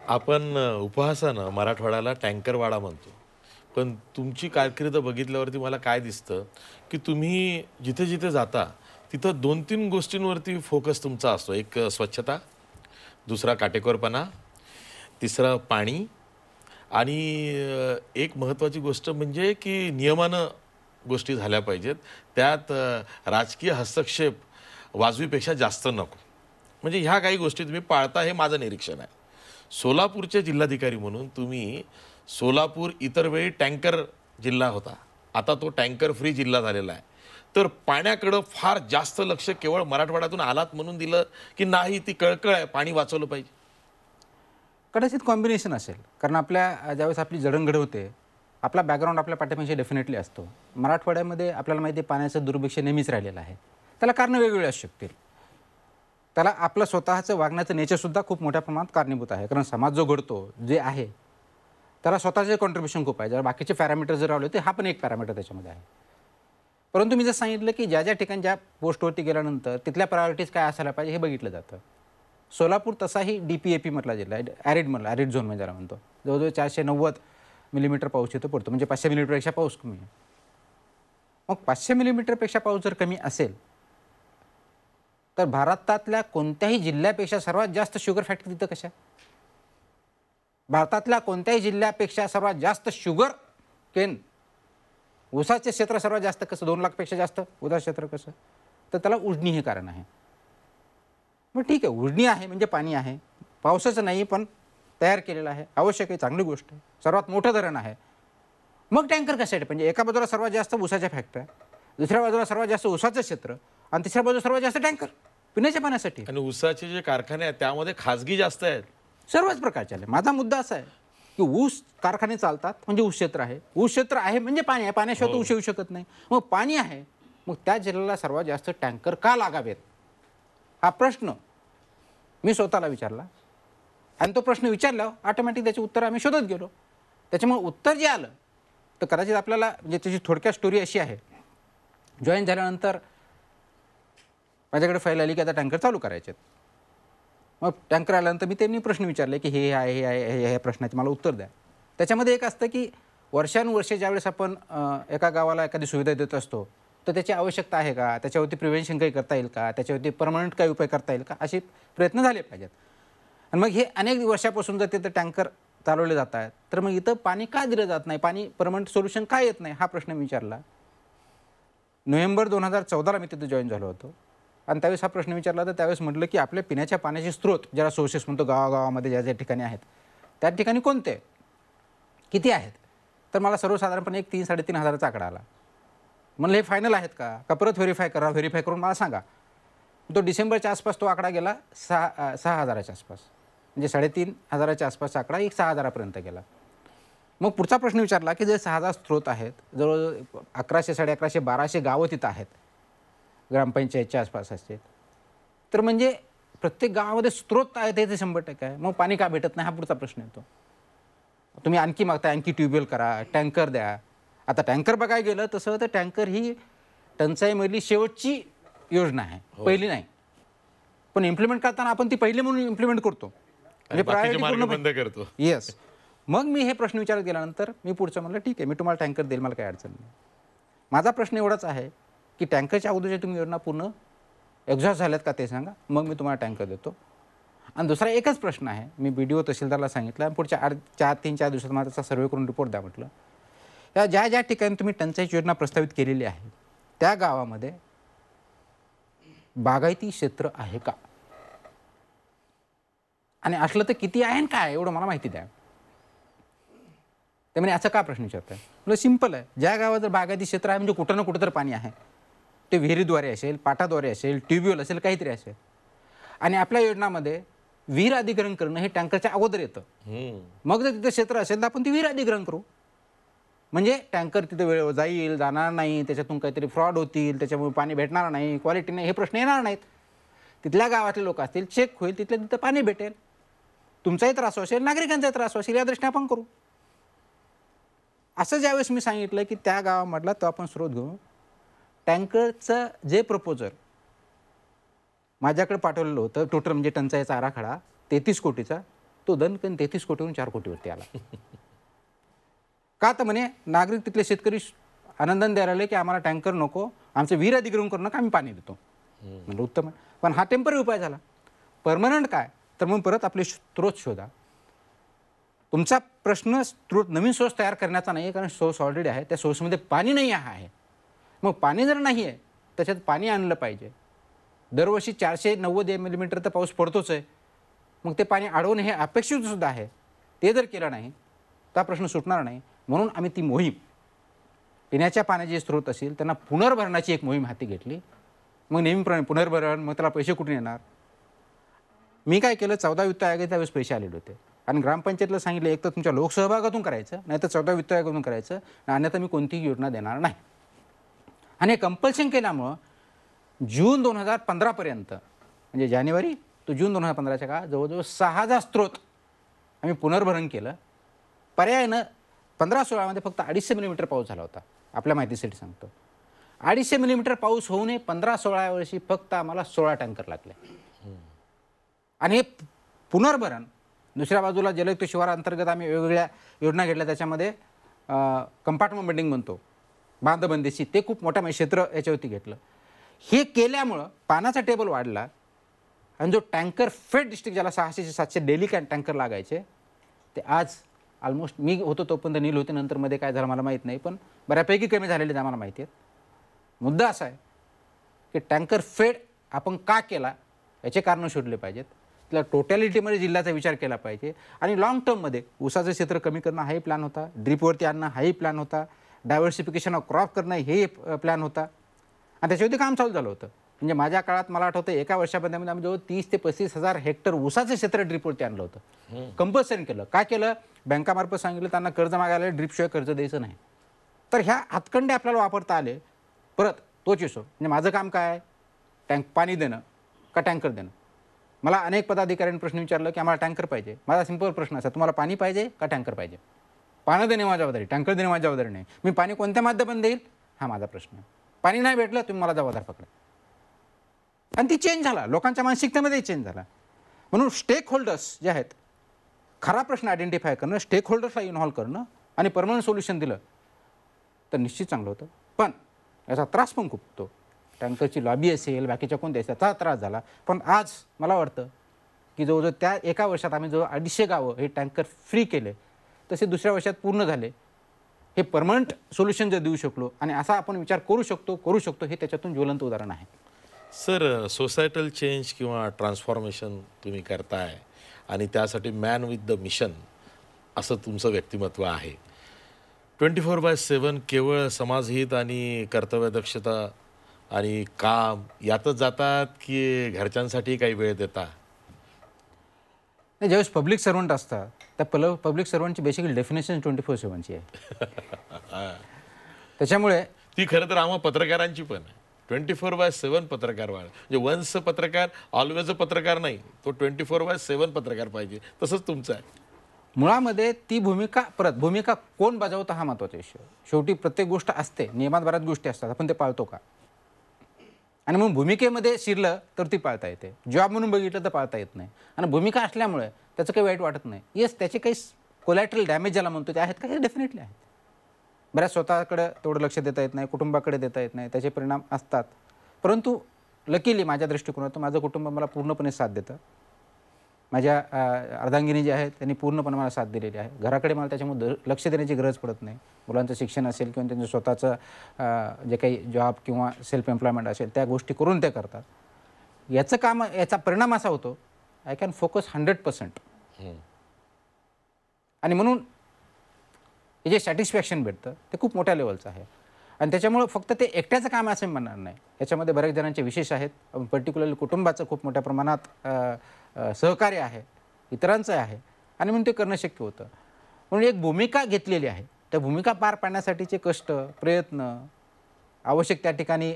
आपण उपहासानं मराठवाड्याला टँकरवाडा म्हणतो, पण तुमची कारकीर्द बघितल्यावरती मला काय दिसतं की तुम्ही जिथे जिथे जाता तिथं 2-3 गोष्टींवरती फोकस तुमचा असतो. एक स्वच्छता, दुसरा काटेकोरपणा, तिसरं पाणी आणि एक महत्त्वाची गोष्ट म्हणजे की नियमानं गोष्टी झाल्या पाहिजेत. त्यात राजकीय हस्तक्षेप वाजवीपेक्षा जास्त नको. म्हणजे ह्या काही गोष्टी तुम्ही पाळता, हे माझं निरीक्षण आहे. सोलापूरचे जिल्हाधिकारी म्हणून तुम्ही, सोलापूर इतर वेळी टँकर जिल्हा होता, आता तो टँकर फ्री जिल्हा झालेला आहे, तर पाण्याकडं फार जास्त लक्ष केवळ मराठवाड्यातून आलात म्हणून दिलं की नाही, ती कळकळ आहे, पाणी वाचवलं पाहिजे? कदाचित कॉम्बिनेशन असेल, कारण आपल्या ज्यावेळेस आपली जडणघडण होते, आपला बॅकग्राऊंड आपल्या पाठीमागे डेफिनेटली असतो. मराठवाड्यामध्ये आपल्याला माहिती आहे पाण्याचं दुर्भिक्ष नेहमीच राहिलेलं आहे. त्याला कारणं वेगवेगळी असू शकतील. त्याला आपलं स्वतःचं वागण्याचं नेचरसुद्धा खूप मोठ्या प्रमाणात कारणीभूत आहे. कारण समाज जो घडतो जे आहे त्याला स्वतःचे कॉन्ट्रिब्युशन खूप आहे. जर बाकीचे पॅरामीटर जर राहिले तर हा पण एक पॅरामीटर त्याच्यामध्ये आहे. परंतु मी जर सांगितलं की ज्या ज्या ठिकाणी ज्या पोस्टवरती गेल्यानंतर तिथल्या प्रायोरिटीज काय असायला पाहिजे हे बघितलं जातं. सोलापूर तसाही DPAP म्हटला जिल्हा आहे, ॲरिड झोन म्हणजे ज्याला म्हणतो. जवळजवळ 490 मिलीमीटर पाऊस इथं पडतो, म्हणजे 500 मिलीमीटरपेक्षा पाऊस कमी आहे. मग 500 मिलीमीटरपेक्षा पाऊस जर कमी असेल तर भारतातल्या कोणत्याही जिल्ह्यापेक्षा सर्वात जास्त शुगर फॅक्टरी तिथं कशा? भारतातल्या कोणत्याही जिल्ह्यापेक्षा सर्वात जास्त शुगर केन, ऊसाचे क्षेत्र सर्वात जास्त कसं? 2 लाखपेक्षा जास्त ऊसाचं क्षेत्र कसं? तर त्याला उजनी हे कारण आहे. मग ठीक आहे, उजनी आहे म्हणजे पाणी आहे, पावसाचं नाही पण तयार केलेलं आहे, आवश्यक आहे, चांगली गोष्ट आहे, सर्वात मोठं धरण आहे. मग टँकर कशासाठी? म्हणजे एका बाजूला सर्वात जास्त ऊसाच्या फॅक्टऱ्या, दुसऱ्या बाजूला सर्वात जास्त ऊसाचं क्षेत्र आणि तिसऱ्या बाजूला सर्वात जास्त टँकर पिण्याच्या पाण्यासाठी. आणि ऊसाचे जे कारखाने आहेत त्यामध्ये खाजगी जास्त आहेत, सर्वच प्रकारचे आले. माझा मुद्दा असा आहे की ऊस कारखाने चालतात म्हणजे ऊस क्षेत्र आहे, ऊस क्षेत्र आहे म्हणजे पाणी आहे, पाण्याशिवाय ऊस येऊ शकत नाही. मग पाणी आहे, मग त्या जिल्ह्याला सर्वात जास्त टँकर का लागावेत हा प्रश्न मी स्वतःला विचारला आणि तो प्रश्न विचारल्यावर ऑटोमॅटिक त्याचे उत्तर आम्ही शोधत गेलो. त्याच्यामुळे उत्तर जे आलं तर कदाचित आपल्याला म्हणजे त्याची थोडक्यात स्टोरी अशी आहे. जॉईन झाल्यानंतर माझ्याकडे फाईल आली की आता टँकर चालू करायचे. मग टँकर आल्यानंतर मी त्यांनी प्रश्न विचारले की हे आहे हे आहे हे ह्या प्रश्नाचे मला उत्तर द्या. त्याच्यामध्ये एक असतं की वर्षानुवर्षे ज्यावेळेस आपण एका गावाला एखादी सुविधा देत असतो तर त्याची आवश्यकता आहे का, त्याच्यावरती प्रिव्हेन्शन काही करता येईल का, त्याच्यावरती परमनंट काही उपाय करता येईल का, असे प्रयत्न झाले पाहिजेत. आणि मग हे अनेक वर्षापासून जर तिथं टँकर चालवले जात आहेत तर मग इथं पाणी का दिलं जात नाही, पाणी परमनंट सोल्युशन का येत नाही, हा प्रश्न मी विचारला. नोव्हेंबर 2014ला मी तिथे जॉईन झालो होतो आणि त्यावेळेस हा प्रश्न विचारला तर त्यावेळेस म्हटलं की आपल्या पिण्याच्या पाण्याचे स्रोत ज्याला सोर्सेस म्हणतो गावागावामध्ये ज्या ज्या ठिकाणी आहेत त्या ठिकाणी कोणते किती आहेत. तर मला सर्वसाधारणपणे एक 3-3.5 हजाराचा आकडा आला. म्हणलं हे फायनल आहेत का परत व्हेरीफाय करा, व्हेरीफाय करून मला सांगा. तो डिसेंबरच्या आसपास तो आकडा गेला 6,000च्या आसपास, म्हणजे 3.5 हजाराच्या आसपासचा आकडा 6,000पर्यंत गेला. मग पुढचा प्रश्न विचारला की जे 6,000 स्रोत आहेत, जवळ 1100, 1150, 1200 गावं तिथं आहेत ग्रामपंचायतच्या आसपास असते, तर म्हणजे प्रत्येक गावामध्ये स्रोत आहेत हे 100% आहे. मग पाणी का भेटत नाही हा पुढचा प्रश्न येतो. तुम्ही आणखी मागताय, आणखी ट्यूबवेल करा, टँकर द्या. आता टँकर बघायला गेलं तसं तर टँकर ही टंचाईमधली शेवटची योजना आहे, पहिली नाही. पण इम्प्लिमेंट करताना आपण ती पहिली म्हणून इम्प्लिमेंट करतो, म्हणजे प्रायोरिटी पूर्ण बंद करतो. येस. मग मी हे प्रश्न विचारत गेल्यानंतर मी पुढचं म्हणलं ठीक आहे मी तुम्हाला टँकर देईल, मला काही अडचण नाही. माझा प्रश्न एवढाच आहे की टँकरच्या अगोदरच्या तुम्ही योजना पूर्ण एक्झॉस्ट झाल्यात का ते सांगा, मग मी तुम्हाला टँकर देतो. आणि दुसरा एकच प्रश्न आहे, मी BDO तहसीलदारला सांगितलं आणि पुढच्या 3-4 दिवसात मला त्याचा सर्वे करून रिपोर्ट द्या म्हटलं. या ज्या ज्या ठिकाणी तुम्ही टंचाईची योजना प्रस्तावित केलेली आहे त्या गावामध्ये बागायती क्षेत्र आहे का, आणि असलं तर किती आहे आणि काय एवढं मला माहिती द्या. ते म्हणजे असं का प्रश्न विचारताय. म्हणजे सिंपल आहे, ज्या गावात जर बागायती क्षेत्र आहे म्हणजे कुठं ना कुठं तर पाणी आहे. ते विहिरीद्वारे असेल, पाटाद्वारे असेल, ट्यूबवेल असेल, काहीतरी असेल. आणि आपल्या योजनामध्ये विहीर अधिग्रहण करणं हे टँकरच्या अगोदर येतं. मग जर तिथं क्षेत्र असेल तर आपण ती विहीर अधिग्रहण करू, म्हणजे टँकर तिथे वेळेवर जाईल, जाणार नाही, त्याच्यातून काहीतरी फ्रॉड होतील, त्याच्यामुळे पाणी भेटणार नाही, क्वालिटी नाही, हे प्रश्न येणार नाहीत. तिथल्या गावातले लोक असतील, चेक होईल, तिथल्या तिथं पाणी भेटेल, तुमचाही त्रास असेल, नागरिकांचाही त्रास असेल, या दृष्टीने आपण करू. असं ज्यावेळेस मी सांगितलं की त्या गावामधला तो आपण स्रोत घेऊ. टँकरचं जे प्रपोजल माझ्याकडे पाठवलेलं होतं टोटल म्हणजे टंचाईचा आराखडा 33 कोटीचा, तो दणकन 33 कोटीवरून 4 कोटीवरती आला. का तर म्हणे नागरिक तिथले शेतकरी आनंदाने द्यायला लागले की आम्हाला टँकर नको, आमचं विहीर अधिग्रहण करू नका, आम्ही पाणी देतो. म्हणजे उत्तम आहे. पण हा टेम्पररी उपाय झाला. परमनंट काय तर मग परत आपले स्रोत शोधा. तुमचा प्रश्न स्रोत नवीन सोर्स तयार करण्याचा नाही आहे, कारण सोर्स ऑलरेडी आहे, त्या सोर्समध्ये पाणी नाही आहे. मग पाणी जर नाही आहे त्याच्यात पाणी आणलं पाहिजे. दरवर्षी 490 मिलीमीटर तर पाऊस पडतोच आहे, मग ते पाणी अडवणं हे अपेक्षितसुद्धा आहे. ते जर केलं नाही तर प्रश्न सुटणार नाही. म्हणून आम्ही ती मोहीम, पिण्याच्या पाण्याचे स्रोत असेल त्यांना पुनर्भरणाची एक मोहीम हाती घेतली. मग नेहमीप्रमाणे पुनर्भरण, मग त्याला पैसे कुठून येणार. मी काय केलं, 14 वित्त आयोगाचे त्यावेळेस पैसे आलेले होते आणि ग्रामपंचायतला सांगितलं एक तर तुमच्या लोकसहभागातून करायचं, नाही तर 14 वित्त आयोगातून करायचं, अन्यथा मी कोणतीही योजना देणार नाही. आणि हे कंपल्शन केल्यामुळं जून 2015पर्यंत, म्हणजे जानेवारी तो जून 2015च्या काळात जवळजवळ 6,000 स्रोत आम्ही पुनर्भरण केलं. पर्यायानं 15-16मध्ये फक्त 250 मिलीमीटर पाऊस झाला होता. आपल्या माहितीसाठी सांगतो, 250 मिलीमीटर पाऊस होऊ नये 15-16 वर्षी फक्त आम्हाला 16 टँकर लागले. आणि हे पुनर्भरण दुसऱ्या बाजूला जलयुक्त शिवार अंतर्गत आम्ही वेगवेगळ्या योजना घेतल्या, त्याच्यामध्ये कंपार्टमेंट बिल्डिंग म्हणतो, बांधबंदीची, ते खूप मोठ्या क्षेत्र याच्यावरती घेतलं. हे केल्यामुळं पाण्याचा टेबल वाढला आणि जो टँकर फेड डिस्ट्रिक्ट ज्याला 600-700 डेली टँकर लागायचे ते आज ऑलमोस्ट, मी होतो तोपर्यंत नील होते, नंतर मध्ये काय झालं मला माहीत नाही, पण बऱ्यापैकी कमी झालेले आम्हाला माहिती आहेत. मुद्दा असा आहे की टँकर फेड आपण का केला याचे कारणं शोधले पाहिजेत. त्याला टोटॅलिटीमध्ये जिल्ह्याचा विचार केला पाहिजे. आणि लॉंग टर्ममध्ये ऊसाचं क्षेत्र कमी करणं हाही प्लॅन होता, ड्रीपवरती आणणं हाही प्लॅन होता, डायव्हर्सिफिकेशन ऑफ क्रॉप करणं हे प्लॅन होता आणि त्याच्यावरती काम चालू झालं होतं. म्हणजे माझ्या काळात मला आठवतं एका वर्षामध्ये आम्ही जवळ 30,000 ते 35,000 हेक्टर ऊसाचं क्षेत्र ड्रीपवरती आणलं होतं. कंपल्सरी केलं. काय केलं, बँकामार्फत सांगितलं त्यांना कर्ज मागायला, ड्रीपशिवाय कर्ज द्यायचं नाही. तर ह्या हातखंडे आपल्याला वापरता आले. परत तोच विषय, म्हणजे माझं काम काय, पाणी देणं का टँकर देणं. मला अनेक पदाधिकाऱ्यांनी प्रश्न विचारलं की आम्हाला टँकर पाहिजे. माझा सिंपल प्रश्न असा, तुम्हाला पाणी पाहिजे का टँकर पाहिजे. पाणी देणे माझ्या जबाबदारी, टँकर देणे माझ्या जबाबदारी नाही. मी पाणी कोणत्या माध्यमातून देईल हा माझा प्रश्न आहे. पाणी नाही भेटलं तुम्ही मला जबाबदार पकडा. आणि ती चेंज झाला, लोकांच्या मानसिकतेमध्ये चेंज झाला. म्हणून स्टेक होल्डर्स जे आहेत, खरा प्रश्न आयडेंटिफाय करणं, स्टेक होल्डर्सला इन्व्हॉल्व करणं आणि परमनंट सोल्युशन दिलं तर निश्चित चांगलं होतं. पण याचा त्रास पण खूप होतो. टँकरची लॉबी असेल, बाकीच्या कोणत्या त्याचा त्रास झाला. पण आज मला वाटतं की जवळजवळ त्या एका वर्षात आम्ही जवळ 250 गावं हे टँकर फ्री केले, तसे दुसऱ्या वर्षात पूर्ण झाले. हे परमनंट सोल्युशन जर देऊ शकलो आणि असा आपण विचार करू शकतो हे त्याच्यातून ज्वलंत उदाहरण आहे. सर, सोसायटल चेंज किंवा ट्रान्सफॉर्मेशन तुम्ही करताय आणि त्यासाठी मॅन विथ द मिशन असं तुमचं व्यक्तिमत्व आहे. 24/7 केवळ समाजहित आणि कर्तव्यदक्षता आणि काम यातच जातात की घरच्यांसाठी काही वेळ देता? नाही, ज्यावेळेस पब्लिक सर्वंट असतात त्या पब्लिक सर्वंटची बेसिकली डेफिनेशन 24/7ची आहे. त्याच्यामुळे ती खरं तर आम्हा पत्रकारांची पण आहे. 24/7 पत्रकार व्हायला म्हणजे वन्स पत्रकार ऑलवेज पत्रकार नाही, तो 24/7 पत्रकार पाहिजे. तसंच तुमचं आहे. मुळामध्ये ती भूमिका कोण बजावतं हा महत्त्वाचा विषय. शेवटी प्रत्येक गोष्ट असते, नियमात बऱ्याच गोष्टी असतात, आपण ते पाळतो का? आणि म्हणून भूमिकेमध्ये शिरलं तर ती पाळता येते, जॉब म्हणून बघितलं तर पाळता येत नाही. आणि भूमिका असल्यामुळे त्याचं काही वाईट वाटत नाही. येस, त्याचे काही कोलॅटरल डॅमेज ज्याला म्हणतो ते आहेत का? हे डेफिनेटली आहेत. बऱ्याच स्वतःकडे तेवढं लक्ष देता येत नाही, कुटुंबाकडे देता येत नाही, त्याचे परिणाम असतात. परंतु लकीली माझ्या दृष्टिकोनातून माझं कुटुंब मला पूर्णपणे साथ देतं. माझ्या अर्धांगिनी जे आहेत त्यांनी पूर्णपणे मला साथ दिलेली आहे. घराकडे मला त्याच्यामुळे लक्ष देण्याची गरज पडत नाही. मुलांचं शिक्षण असेल किंवा त्यांचं स्वतःचं जे काही जॉब किंवा सेल्फ एम्प्लॉयमेंट असेल त्या गोष्टी करून ते करतात. याचा परिणाम असा होतो, आय कॅन फोकस 100%. आणि म्हणून हे जे सॅटिस्फॅक्शन भेटतं ते खूप मोठ्या लेवलचं आहे. आणि त्याच्यामुळं फक्त ते एकट्याचं काम असं म्हणणार नाही, याच्यामध्ये बऱ्याच जणांचे विशेष आहेत. पर्टिक्युलरली कुटुंबाचं खूप मोठ्या प्रमाणात सहकार्य आहे, इतरांचं आहे. आणि म्हणून ते करणं शक्य होतं. म्हणून एक भूमिका घेतलेली आहे, त्या भूमिका पार पाडण्यासाठीचे कष्ट, प्रयत्न, आवश्यक त्या ठिकाणी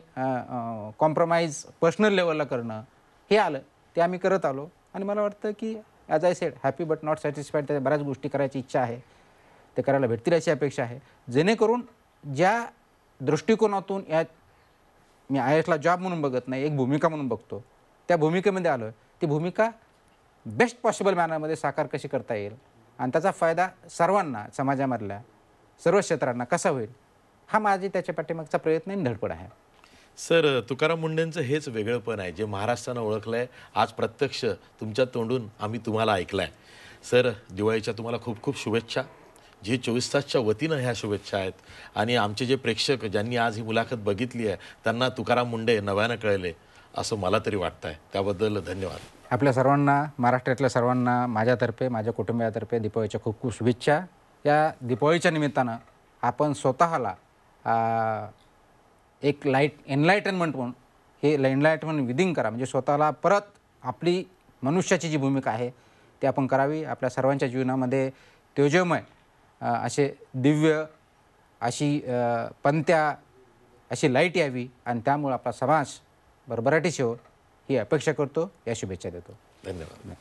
कॉम्प्रोमाइज पर्सनल लेवलला करणं हे आलं, ते आम्ही करत आलो. आणि मला वाटतं की as I said, happy but not satisfied. त्या बऱ्याच गोष्टी करायची इच्छा आहे, ते करायला भेटतील अशी अपेक्षा आहे. जेणेकरून ज्या दृष्टिकोनातून मी IASला जॉब म्हणून बघत नाही, एक भूमिका म्हणून बघतो, त्या भूमिकेमध्ये आलो. ती भूमिका बेस्ट पॉसिबल मॅनरमध्ये साकार कशी करता येईल आणि त्याचा फायदा सर्वांना, समाजामधल्या सर्व क्षेत्रांना कसा होईल, हा माझी त्याच्या पाठीमागचा प्रयत्न आणि धडपड आहे. सर, तुकाराम मुंडेंचं हेच वेगळंपण आहे जे महाराष्ट्रानं ओळखलं आहे. आज प्रत्यक्ष तुमच्या तोंडून आम्ही तुम्हाला ऐकलं आहे. सर, दिवाळीच्या तुम्हाला खूप खूप शुभेच्छा. जे 24 तासच्या वतीनं ह्या शुभेच्छा आहेत. आणि आमचे जे प्रेक्षक ज्यांनी आज ही मुलाखत बघितली आहे त्यांना तुकाराम मुंडे नव्यानं कळले असं मला तरी वाटतं आहे. त्याबद्दल धन्यवाद. आपल्या सर्वांना, महाराष्ट्रातल्या सर्वांना माझ्यातर्फे, माझ्या कुटुंबियातर्फे दीपावलीच्या खूप खूप शुभेच्छा. या दीपावलीच्या निमित्तानं आपण स्वतःला एक एनलायटनमेंट म्हणून हे एनलायटनमेंट विदिंग करा. म्हणजे स्वतःला परत आपली मनुष्याची जी भूमिका आहे ती आपण करावी. आपल्या सर्वांच्या जीवनामध्ये तेजोमय असे दिव्य, अशी पंत्या, अशी लाईट यावी आणि त्यामुळे आपला समाज भरभराटीस येवो ही अपेक्षा करतो. या शुभेच्छा देतो. धन्यवाद.